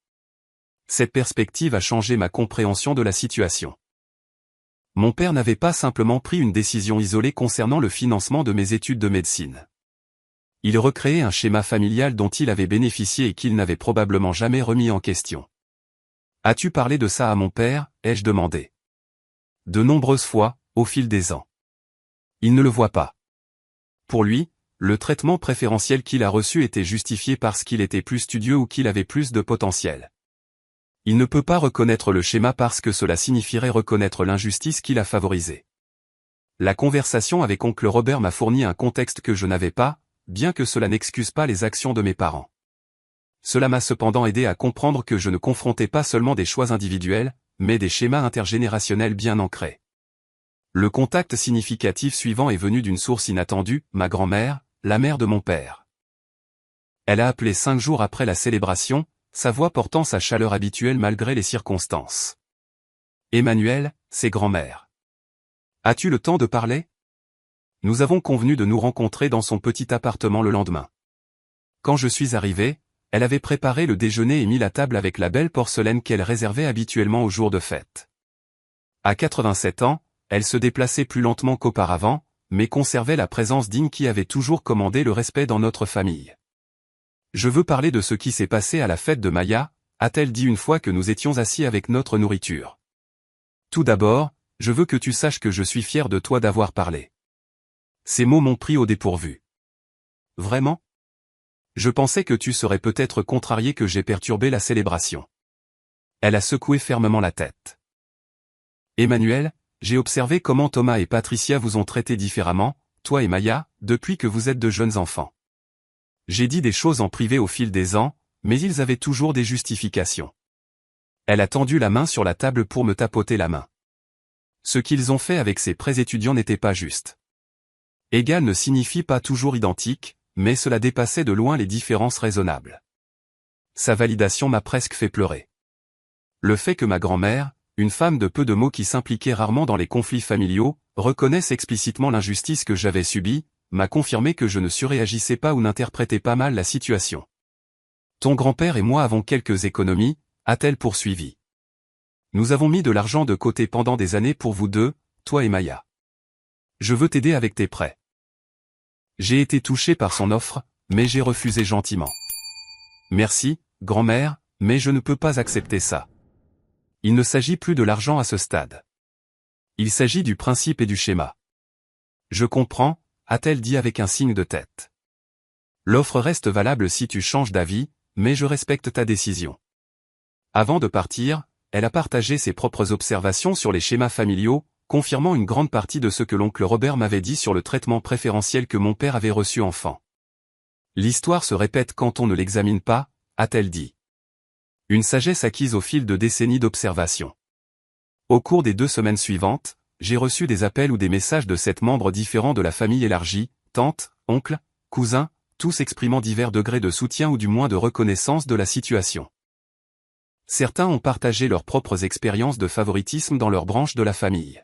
S1: Cette perspective a changé ma compréhension de la situation. Mon père n'avait pas simplement pris une décision isolée concernant le financement de mes études de médecine. Il recréait un schéma familial dont il avait bénéficié et qu'il n'avait probablement jamais remis en question. As-tu parlé de ça à mon père, ai-je demandé. De nombreuses fois, au fil des ans. Il ne le voit pas. Pour lui, le traitement préférentiel qu'il a reçu était justifié parce qu'il était plus studieux ou qu'il avait plus de potentiel. Il ne peut pas reconnaître le schéma parce que cela signifierait reconnaître l'injustice qu'il a favorisée. La conversation avec oncle Robert m'a fourni un contexte que je n'avais pas, bien que cela n'excuse pas les actions de mes parents. Cela m'a cependant aidé à comprendre que je ne confrontais pas seulement des choix individuels, mais des schémas intergénérationnels bien ancrés. Le contact significatif suivant est venu d'une source inattendue, ma grand-mère, la mère de mon père. Elle a appelé 5 jours après la célébration, sa voix portant sa chaleur habituelle malgré les circonstances. Emmanuel, c'est grand-mère. As-tu le temps de parler? Nous avons convenu de nous rencontrer dans son petit appartement le lendemain. Quand je suis arrivé, elle avait préparé le déjeuner et mis la table avec la belle porcelaine qu'elle réservait habituellement aux jours de fête. À 87 ans, elle se déplaçait plus lentement qu'auparavant, mais conservait la présence digne qui avait toujours commandé le respect dans notre famille. Je veux parler de ce qui s'est passé à la fête de Maya, a-t-elle dit une fois que nous étions assis avec notre nourriture. Tout d'abord, je veux que tu saches que je suis fier de toi d'avoir parlé. Ces mots m'ont pris au dépourvu. Vraiment? Je pensais que tu serais peut-être contrarié que j'ai perturbé la célébration. Elle a secoué fermement la tête. Emmanuel, j'ai observé comment Thomas et Patricia vous ont traité différemment, toi et Maya, depuis que vous êtes de jeunes enfants. J'ai dit des choses en privé au fil des ans, mais ils avaient toujours des justifications. Elle a tendu la main sur la table pour me tapoter la main. Ce qu'ils ont fait avec ces pré-étudiants n'était pas juste. Égal ne signifie pas toujours identique, mais cela dépassait de loin les différences raisonnables. Sa validation m'a presque fait pleurer. Le fait que ma grand-mère, une femme de peu de mots qui s'impliquait rarement dans les conflits familiaux, reconnaisse explicitement l'injustice que j'avais subie, m'a confirmé que je ne surréagissais pas ou n'interprétais pas mal la situation. Ton grand-père et moi avons quelques économies, a-t-elle poursuivi. Nous avons mis de l'argent de côté pendant des années pour vous deux, toi et Maya. Je veux t'aider avec tes prêts. J'ai été touché par son offre, mais j'ai refusé gentiment. Merci, grand-mère, mais je ne peux pas accepter ça. Il ne s'agit plus de l'argent à ce stade. Il s'agit du principe et du schéma. Je comprends, a-t-elle dit avec un signe de tête. L'offre reste valable si tu changes d'avis, mais je respecte ta décision. Avant de partir, elle a partagé ses propres observations sur les schémas familiaux, confirmant une grande partie de ce que l'oncle Robert m'avait dit sur le traitement préférentiel que mon père avait reçu enfant. L'histoire se répète quand on ne l'examine pas, a-t-elle dit. Une sagesse acquise au fil de décennies d'observation. Au cours des 2 semaines suivantes, j'ai reçu des appels ou des messages de 7 membres différents de la famille élargie, tantes, oncles, cousins, tous exprimant divers degrés de soutien ou du moins de reconnaissance de la situation. Certains ont partagé leurs propres expériences de favoritisme dans leur branche de la famille.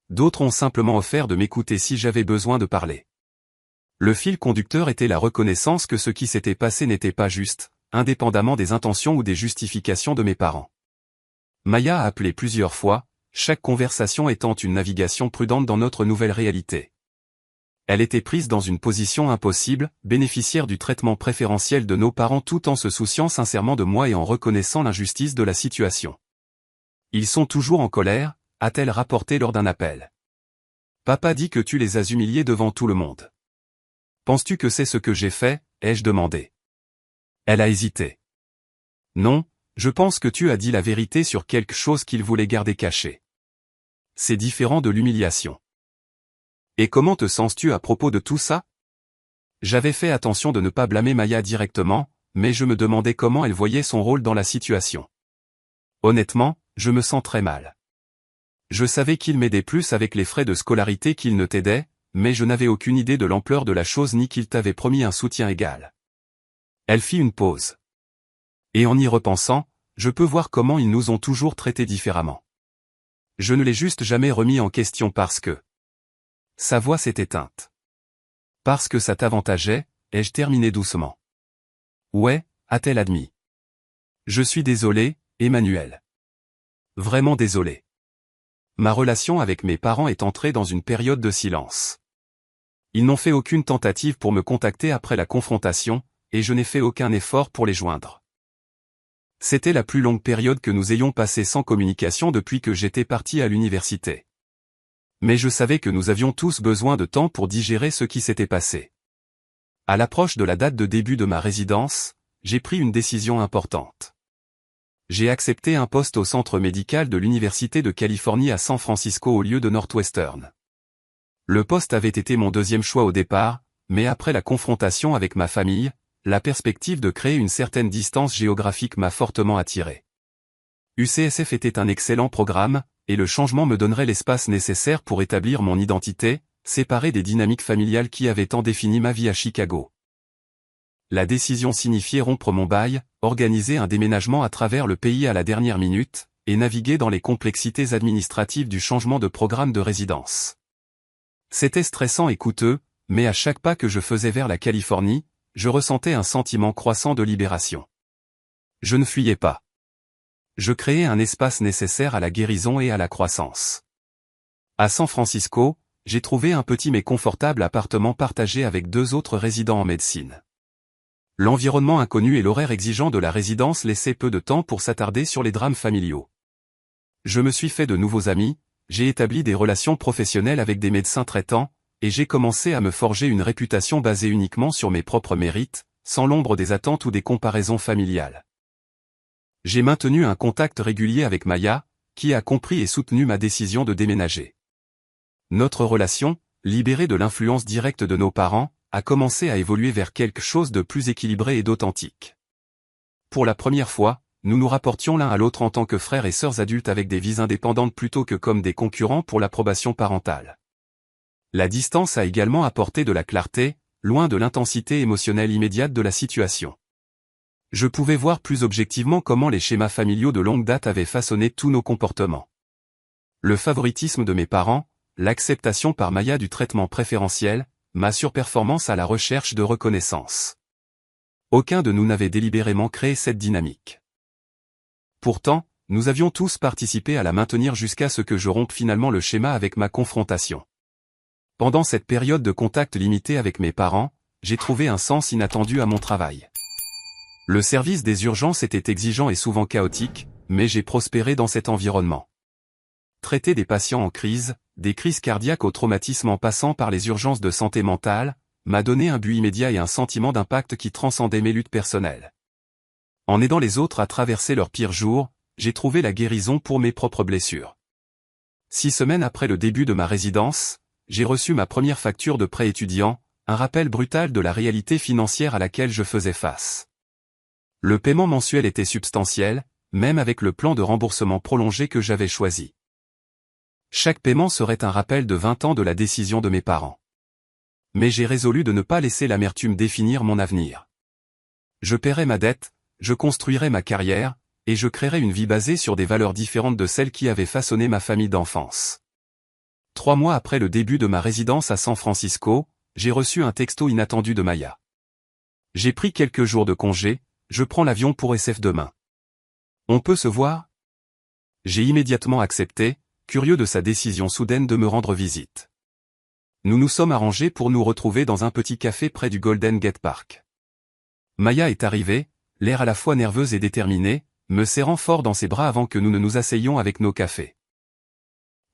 S1: D'autres ont simplement offert de m'écouter si j'avais besoin de parler. Le fil conducteur était la reconnaissance que ce qui s'était passé n'était pas juste, indépendamment des intentions ou des justifications de mes parents. Maya a appelé plusieurs fois, chaque conversation étant une navigation prudente dans notre nouvelle réalité. Elle était prise dans une position impossible, bénéficiaire du traitement préférentiel de nos parents tout en se souciant sincèrement de moi et en reconnaissant l'injustice de la situation. Ils sont toujours en colère, a-t-elle rapporté lors d'un appel. Papa dit que tu les as humiliés devant tout le monde. Penses-tu que c'est ce que j'ai fait, ai-je demandé. Elle a hésité. Non, je pense que tu as dit la vérité sur quelque chose qu'ils voulaient garder caché. C'est différent de l'humiliation. Et comment te sens-tu à propos de tout ça? J'avais fait attention de ne pas blâmer Maya directement, mais je me demandais comment elle voyait son rôle dans la situation. Honnêtement, je me sens très mal. Je savais qu'il m'aidait plus avec les frais de scolarité qu'il ne t'aidait, mais je n'avais aucune idée de l'ampleur de la chose ni qu'il t'avait promis un soutien égal. Elle fit une pause. Et en y repensant, je peux voir comment ils nous ont toujours traités différemment. Je ne l'ai juste jamais remis en question parce que... Sa voix s'est éteinte. Parce que ça t'avantageait, ai-je terminé doucement. Ouais, a-t-elle admis. Je suis désolé, Emmanuel. Vraiment désolé. Ma relation avec mes parents est entrée dans une période de silence. Ils n'ont fait aucune tentative pour me contacter après la confrontation, et je n'ai fait aucun effort pour les joindre. C'était la plus longue période que nous ayons passée sans communication depuis que j'étais parti à l'université. Mais je savais que nous avions tous besoin de temps pour digérer ce qui s'était passé. À l'approche de la date de début de ma résidence, j'ai pris une décision importante. J'ai accepté un poste au centre médical de l'Université de Californie à San Francisco au lieu de Northwestern. Le poste avait été mon 2e choix au départ, mais après la confrontation avec ma famille, la perspective de créer une certaine distance géographique m'a fortement attiré. UCSF était un excellent programme, et le changement me donnerait l'espace nécessaire pour établir mon identité, séparée des dynamiques familiales qui avaient tant défini ma vie à Chicago. La décision signifiait rompre mon bail, organiser un déménagement à travers le pays à la dernière minute, et naviguer dans les complexités administratives du changement de programme de résidence. C'était stressant et coûteux, mais à chaque pas que je faisais vers la Californie, je ressentais un sentiment croissant de libération. Je ne fuyais pas. Je créais un espace nécessaire à la guérison et à la croissance. À San Francisco, j'ai trouvé un petit mais confortable appartement partagé avec 2 autres résidents en médecine. L'environnement inconnu et l'horaire exigeant de la résidence laissaient peu de temps pour s'attarder sur les drames familiaux. Je me suis fait de nouveaux amis, j'ai établi des relations professionnelles avec des médecins traitants, et j'ai commencé à me forger une réputation basée uniquement sur mes propres mérites, sans l'ombre des attentes ou des comparaisons familiales. J'ai maintenu un contact régulier avec Maya, qui a compris et soutenu ma décision de déménager. Notre relation, libérée de l'influence directe de nos parents, a commencé à évoluer vers quelque chose de plus équilibré et d'authentique. Pour la première fois, nous nous rapportions l'un à l'autre en tant que frères et sœurs adultes avec des vies indépendantes plutôt que comme des concurrents pour l'approbation parentale. La distance a également apporté de la clarté, loin de l'intensité émotionnelle immédiate de la situation. Je pouvais voir plus objectivement comment les schémas familiaux de longue date avaient façonné tous nos comportements. Le favoritisme de mes parents, l'acceptation par Maya du traitement préférentiel, ma surperformance à la recherche de reconnaissance. Aucun de nous n'avait délibérément créé cette dynamique. Pourtant, nous avions tous participé à la maintenir jusqu'à ce que je rompe finalement le schéma avec ma confrontation. Pendant cette période de contact limité avec mes parents, j'ai trouvé un sens inattendu à mon travail. Le service des urgences était exigeant et souvent chaotique, mais j'ai prospéré dans cet environnement. Traiter des patients en crise, des crises cardiaques au traumatisme en passant par les urgences de santé mentale, m'a donné un but immédiat et un sentiment d'impact qui transcendait mes luttes personnelles. En aidant les autres à traverser leurs pires jours, j'ai trouvé la guérison pour mes propres blessures. 6 semaines après le début de ma résidence, j'ai reçu ma première facture de prêt étudiant, un rappel brutal de la réalité financière à laquelle je faisais face. Le paiement mensuel était substantiel, même avec le plan de remboursement prolongé que j'avais choisi. Chaque paiement serait un rappel de 20 ans de la décision de mes parents. Mais j'ai résolu de ne pas laisser l'amertume définir mon avenir. Je paierai ma dette, je construirai ma carrière, et je créerai une vie basée sur des valeurs différentes de celles qui avaient façonné ma famille d'enfance. 3 mois après le début de ma résidence à San Francisco, j'ai reçu un texto inattendu de Maya. J'ai pris quelques jours de congé, je prends l'avion pour SF demain. On peut se voir? J'ai immédiatement accepté, curieux de sa décision soudaine de me rendre visite. Nous nous sommes arrangés pour nous retrouver dans un petit café près du Golden Gate Park. Maya est arrivée, l'air à la fois nerveuse et déterminée, me serrant fort dans ses bras avant que nous ne nous asseyions avec nos cafés.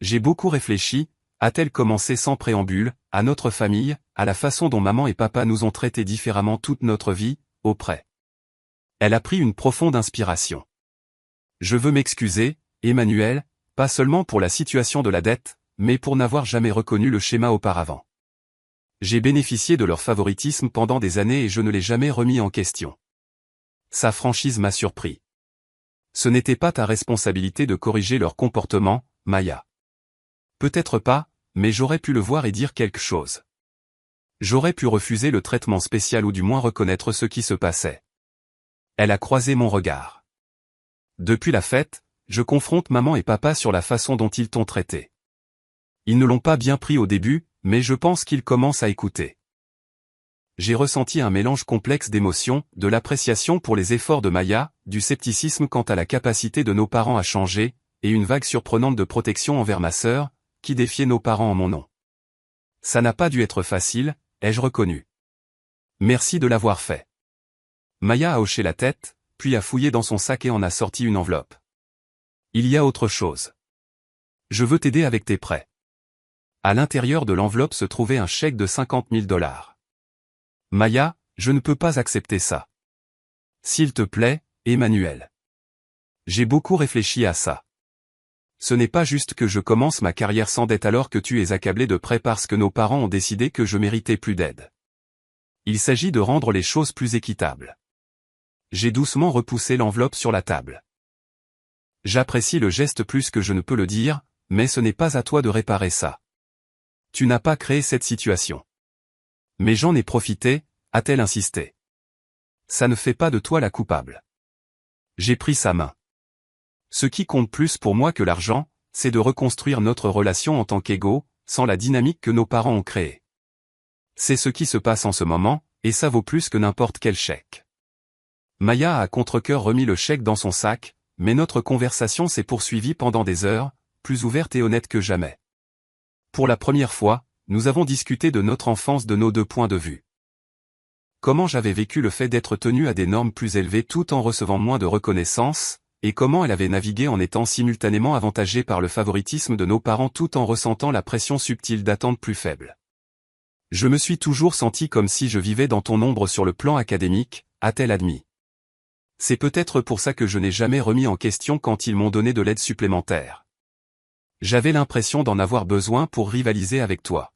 S1: J'ai beaucoup réfléchi, a-t-elle commencé sans préambule, à notre famille, à la façon dont maman et papa nous ont traités différemment toute notre vie, auprès. Elle a pris une profonde inspiration. Je veux m'excuser, Emmanuel, pas seulement pour la situation de la dette, mais pour n'avoir jamais reconnu le schéma auparavant. J'ai bénéficié de leur favoritisme pendant des années et je ne l'ai jamais remis en question. Sa franchise m'a surpris. Ce n'était pas ta responsabilité de corriger leur comportement, Maya. Peut-être pas, mais j'aurais pu le voir et dire quelque chose. J'aurais pu refuser le traitement spécial ou du moins reconnaître ce qui se passait. Elle a croisé mon regard. Depuis la fête, je confronte maman et papa sur la façon dont ils t'ont traité. Ils ne l'ont pas bien pris au début, mais je pense qu'ils commencent à écouter. J'ai ressenti un mélange complexe d'émotions, de l'appréciation pour les efforts de Maya, du scepticisme quant à la capacité de nos parents à changer, et une vague surprenante de protection envers ma sœur, qui défiait nos parents en mon nom. Ça n'a pas dû être facile, ai-je reconnu. Merci de l'avoir fait. Maya a hoché la tête, puis a fouillé dans son sac et en a sorti une enveloppe. Il y a autre chose. Je veux t'aider avec tes prêts. À l'intérieur de l'enveloppe se trouvait un chèque de $50 000. Maya, je ne peux pas accepter ça. S'il te plaît, Emmanuel. J'ai beaucoup réfléchi à ça. Ce n'est pas juste que je commence ma carrière sans dette alors que tu es accablé de prêts parce que nos parents ont décidé que je méritais plus d'aide. Il s'agit de rendre les choses plus équitables. J'ai doucement repoussé l'enveloppe sur la table. J'apprécie le geste plus que je ne peux le dire, mais ce n'est pas à toi de réparer ça. Tu n'as pas créé cette situation. Mais j'en ai profité, a-t-elle insisté. Ça ne fait pas de toi la coupable. J'ai pris sa main. Ce qui compte plus pour moi que l'argent, c'est de reconstruire notre relation en tant qu'égaux, sans la dynamique que nos parents ont créée. C'est ce qui se passe en ce moment, et ça vaut plus que n'importe quel chèque. Maya a à contre-cœur remis le chèque dans son sac, mais notre conversation s'est poursuivie pendant des heures, plus ouverte et honnête que jamais. Pour la première fois, nous avons discuté de notre enfance de nos deux points de vue. Comment j'avais vécu le fait d'être tenu à des normes plus élevées tout en recevant moins de reconnaissance, et comment elle avait navigué en étant simultanément avantagée par le favoritisme de nos parents tout en ressentant la pression subtile d'attentes plus faibles. Je me suis toujours senti comme si je vivais dans ton ombre sur le plan académique, a-t-elle admis. C'est peut-être pour ça que je n'ai jamais remis en question quand ils m'ont donné de l'aide supplémentaire. J'avais l'impression d'en avoir besoin pour rivaliser avec toi.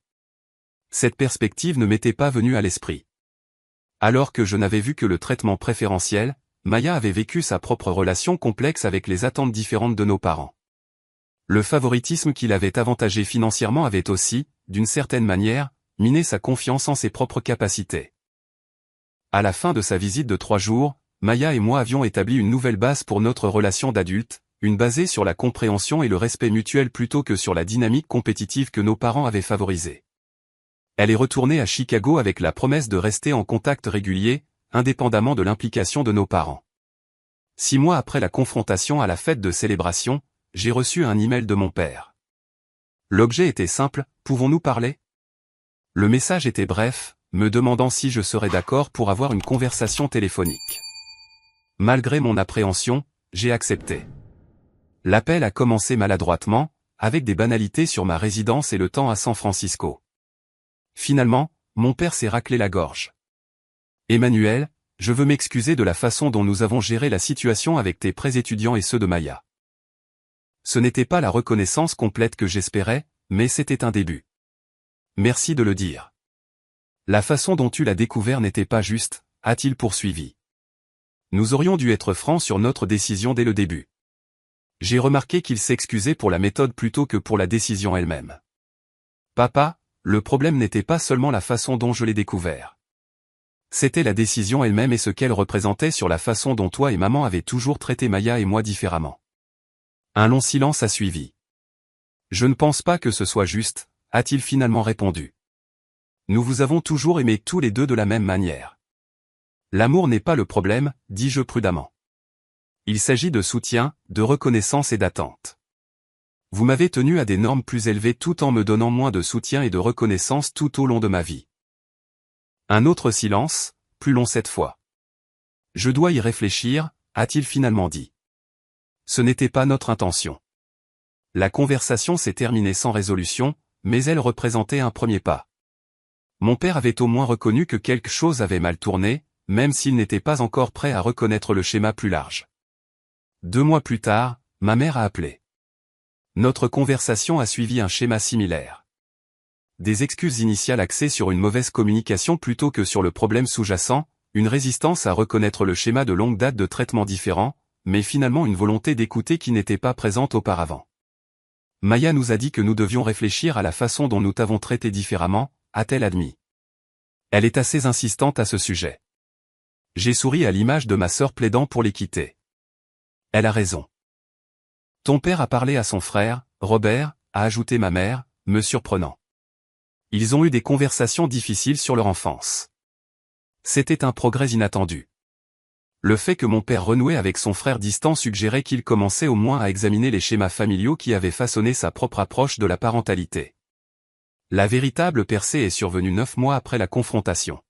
S1: Cette perspective ne m'était pas venue à l'esprit. Alors que je n'avais vu que le traitement préférentiel, Maya avait vécu sa propre relation complexe avec les attentes différentes de nos parents. Le favoritisme qui l'avait avantagé financièrement avait aussi, d'une certaine manière, miné sa confiance en ses propres capacités. À la fin de sa visite de 3 jours, Maya et moi avions établi une nouvelle base pour notre relation d'adulte, une basée sur la compréhension et le respect mutuel plutôt que sur la dynamique compétitive que nos parents avaient favorisée. Elle est retournée à Chicago avec la promesse de rester en contact régulier, indépendamment de l'implication de nos parents. 6 mois après la confrontation à la fête de célébration, j'ai reçu un email de mon père. L'objet était simple, pouvons-nous parler? Le message était bref, me demandant si je serais d'accord pour avoir une conversation téléphonique. Malgré mon appréhension, j'ai accepté. L'appel a commencé maladroitement, avec des banalités sur ma résidence et le temps à San Francisco. Finalement, mon père s'est raclé la gorge. Emmanuel, je veux m'excuser de la façon dont nous avons géré la situation avec tes prêts étudiants et ceux de Maya. Ce n'était pas la reconnaissance complète que j'espérais, mais c'était un début. Merci de le dire. La façon dont tu l'as découvert n'était pas juste, a-t-il poursuivi. Nous aurions dû être francs sur notre décision dès le début. J'ai remarqué qu'il s'excusait pour la méthode plutôt que pour la décision elle-même. Papa, le problème n'était pas seulement la façon dont je l'ai découvert. C'était la décision elle-même et ce qu'elle représentait sur la façon dont toi et maman avez toujours traité Maya et moi différemment. Un long silence a suivi. Je ne pense pas que ce soit juste, a-t-il finalement répondu. Nous vous avons toujours aimés tous les deux de la même manière. L'amour n'est pas le problème, dis-je prudemment. Il s'agit de soutien, de reconnaissance et d'attente. Vous m'avez tenu à des normes plus élevées tout en me donnant moins de soutien et de reconnaissance tout au long de ma vie. Un autre silence, plus long cette fois. Je dois y réfléchir, a-t-il finalement dit. Ce n'était pas notre intention. La conversation s'est terminée sans résolution, mais elle représentait un premier pas. Mon père avait au moins reconnu que quelque chose avait mal tourné, même s'il n'était pas encore prêt à reconnaître le schéma plus large. 2 mois plus tard, ma mère a appelé. Notre conversation a suivi un schéma similaire. Des excuses initiales axées sur une mauvaise communication plutôt que sur le problème sous-jacent, une résistance à reconnaître le schéma de longue date de traitements différents, mais finalement une volonté d'écouter qui n'était pas présente auparavant. Maya nous a dit que nous devions réfléchir à la façon dont nous t'avons traité différemment, a-t-elle admis. Elle est assez insistante à ce sujet. J'ai souri à l'image de ma sœur plaidant pour l'équité. Elle a raison. Ton père a parlé à son frère, Robert, a ajouté ma mère, me surprenant. Ils ont eu des conversations difficiles sur leur enfance. C'était un progrès inattendu. Le fait que mon père renouait avec son frère distant suggérait qu'il commençait au moins à examiner les schémas familiaux qui avaient façonné sa propre approche de la parentalité. La véritable percée est survenue 9 mois après la confrontation.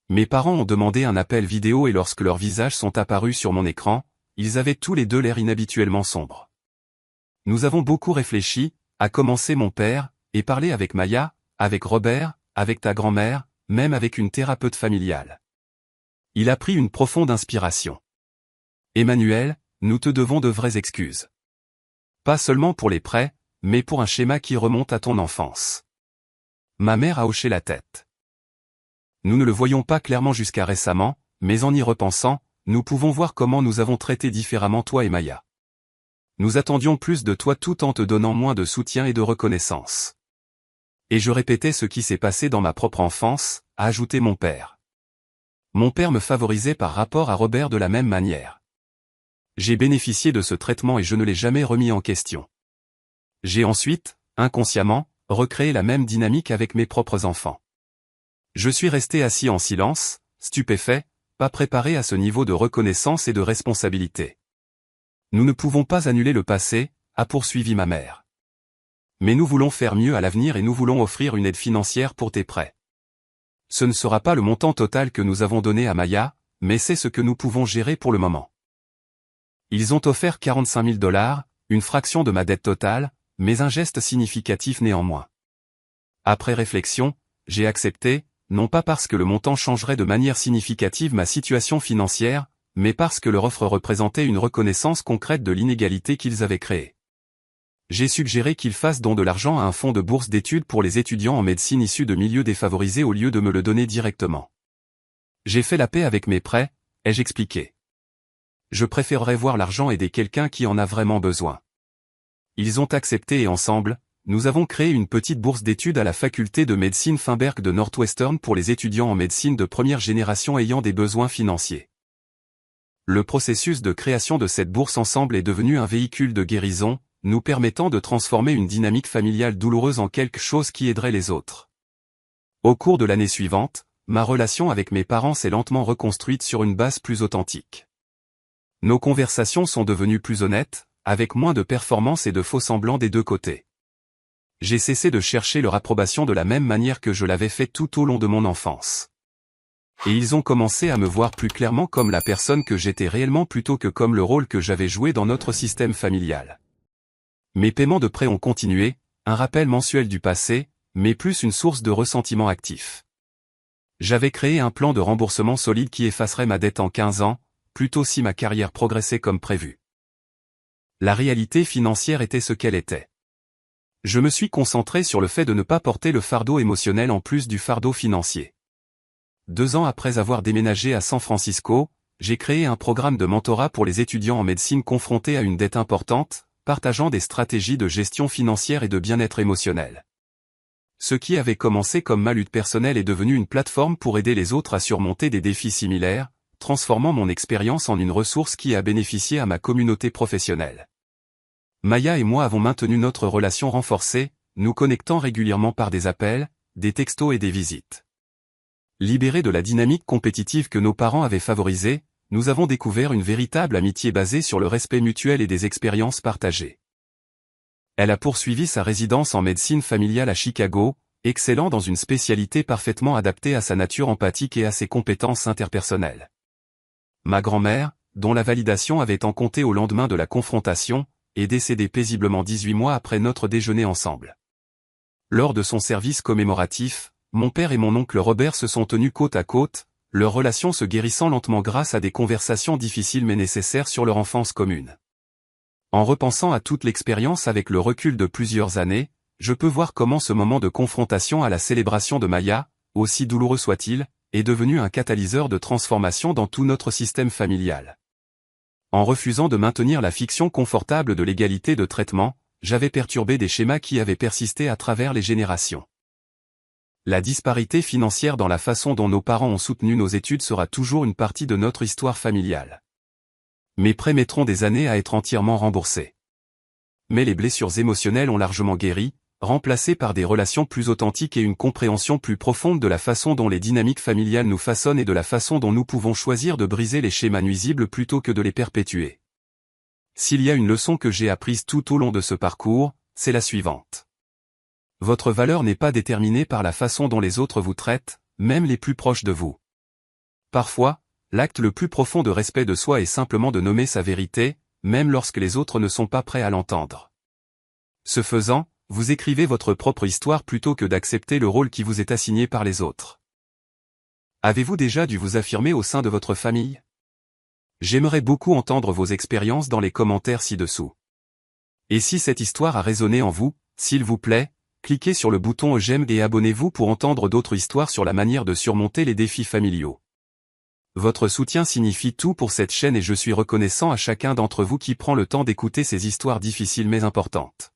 S1: Mes parents ont demandé un appel vidéo et lorsque leurs visages sont apparus sur mon écran, ils avaient tous les deux l'air inhabituellement sombre. Nous avons beaucoup réfléchi, a commencé mon père, et parlé avec Maya, avec Robert, avec ta grand-mère, même avec une thérapeute familiale. Il a pris une profonde inspiration. Emmanuel, nous te devons de vraies excuses. Pas seulement pour les prêts, mais pour un schéma qui remonte à ton enfance. Ma mère a hoché la tête. Nous ne le voyons pas clairement jusqu'à récemment, mais en y repensant, nous pouvons voir comment nous avons traité différemment toi et Maya. Nous attendions plus de toi tout en te donnant moins de soutien et de reconnaissance. Et je répétais ce qui s'est passé dans ma propre enfance, a ajouté mon père. Mon père me favorisait par rapport à Robert de la même manière. J'ai bénéficié de ce traitement et je ne l'ai jamais remis en question. J'ai ensuite, inconsciemment, recréé la même dynamique avec mes propres enfants. Je suis resté assis en silence, stupéfait, pas préparé à ce niveau de reconnaissance et de responsabilité. Nous ne pouvons pas annuler le passé, a poursuivi ma mère. Mais nous voulons faire mieux à l'avenir et nous voulons offrir une aide financière pour tes prêts. Ce ne sera pas le montant total que nous avons donné à Maya, mais c'est ce que nous pouvons gérer pour le moment. Ils ont offert 45 000 $, une fraction de ma dette totale, mais un geste significatif néanmoins. Après réflexion, j'ai accepté, non pas parce que le montant changerait de manière significative ma situation financière, mais parce que leur offre représentait une reconnaissance concrète de l'inégalité qu'ils avaient créée. J'ai suggéré qu'ils fassent don de l'argent à un fonds de bourse d'études pour les étudiants en médecine issus de milieux défavorisés au lieu de me le donner directement. J'ai fait la paix avec mes prêts, ai-je expliqué. Je préférerais voir l'argent aider quelqu'un qui en a vraiment besoin. Ils ont accepté et ensemble, nous avons créé une petite bourse d'études à la faculté de médecine Feinberg de Northwestern pour les étudiants en médecine de première génération ayant des besoins financiers. Le processus de création de cette bourse ensemble est devenu un véhicule de guérison, nous permettant de transformer une dynamique familiale douloureuse en quelque chose qui aiderait les autres. Au cours de l'année suivante, ma relation avec mes parents s'est lentement reconstruite sur une base plus authentique. Nos conversations sont devenues plus honnêtes, avec moins de performances et de faux semblants des deux côtés. J'ai cessé de chercher leur approbation de la même manière que je l'avais fait tout au long de mon enfance. Et ils ont commencé à me voir plus clairement comme la personne que j'étais réellement plutôt que comme le rôle que j'avais joué dans notre système familial. Mes paiements de prêts ont continué, un rappel mensuel du passé, mais plus une source de ressentiment actif. J'avais créé un plan de remboursement solide qui effacerait ma dette en 15 ans, plutôt si ma carrière progressait comme prévu. La réalité financière était ce qu'elle était. Je me suis concentré sur le fait de ne pas porter le fardeau émotionnel en plus du fardeau financier. 2 ans après avoir déménagé à San Francisco, j'ai créé un programme de mentorat pour les étudiants en médecine confrontés à une dette importante, partageant des stratégies de gestion financière et de bien-être émotionnel. Ce qui avait commencé comme ma lutte personnelle est devenu une plateforme pour aider les autres à surmonter des défis similaires, transformant mon expérience en une ressource qui a bénéficié à ma communauté professionnelle. Maya et moi avons maintenu notre relation renforcée, nous connectant régulièrement par des appels, des textos et des visites. Libérés de la dynamique compétitive que nos parents avaient favorisée, nous avons découvert une véritable amitié basée sur le respect mutuel et des expériences partagées. Elle a poursuivi sa résidence en médecine familiale à Chicago, excellant dans une spécialité parfaitement adaptée à sa nature empathique et à ses compétences interpersonnelles. Ma grand-mère, dont la validation avait tant compté au lendemain de la confrontation, est décédée paisiblement 18 mois après notre déjeuner ensemble. Lors de son service commémoratif, mon père et mon oncle Robert se sont tenus côte à côte, leur relation se guérissant lentement grâce à des conversations difficiles mais nécessaires sur leur enfance commune. En repensant à toute l'expérience avec le recul de plusieurs années, je peux voir comment ce moment de confrontation à la célébration de Maya, aussi douloureux soit-il, est devenu un catalyseur de transformation dans tout notre système familial. En refusant de maintenir la fiction confortable de l'égalité de traitement, j'avais perturbé des schémas qui avaient persisté à travers les générations. La disparité financière dans la façon dont nos parents ont soutenu nos études sera toujours une partie de notre histoire familiale. Mes prêts mettront des années à être entièrement remboursés. Mais les blessures émotionnelles ont largement guéri, remplacées par des relations plus authentiques et une compréhension plus profonde de la façon dont les dynamiques familiales nous façonnent et de la façon dont nous pouvons choisir de briser les schémas nuisibles plutôt que de les perpétuer. S'il y a une leçon que j'ai apprise tout au long de ce parcours, c'est la suivante. Votre valeur n'est pas déterminée par la façon dont les autres vous traitent, même les plus proches de vous. Parfois, l'acte le plus profond de respect de soi est simplement de nommer sa vérité, même lorsque les autres ne sont pas prêts à l'entendre. Ce faisant, vous écrivez votre propre histoire plutôt que d'accepter le rôle qui vous est assigné par les autres. Avez-vous déjà dû vous affirmer au sein de votre famille? J'aimerais beaucoup entendre vos expériences dans les commentaires ci-dessous. Et si cette histoire a résonné en vous, s'il vous plaît, cliquez sur le bouton j'aime et abonnez-vous pour entendre d'autres histoires sur la manière de surmonter les défis familiaux. Votre soutien signifie tout pour cette chaîne et je suis reconnaissant à chacun d'entre vous qui prend le temps d'écouter ces histoires difficiles mais importantes.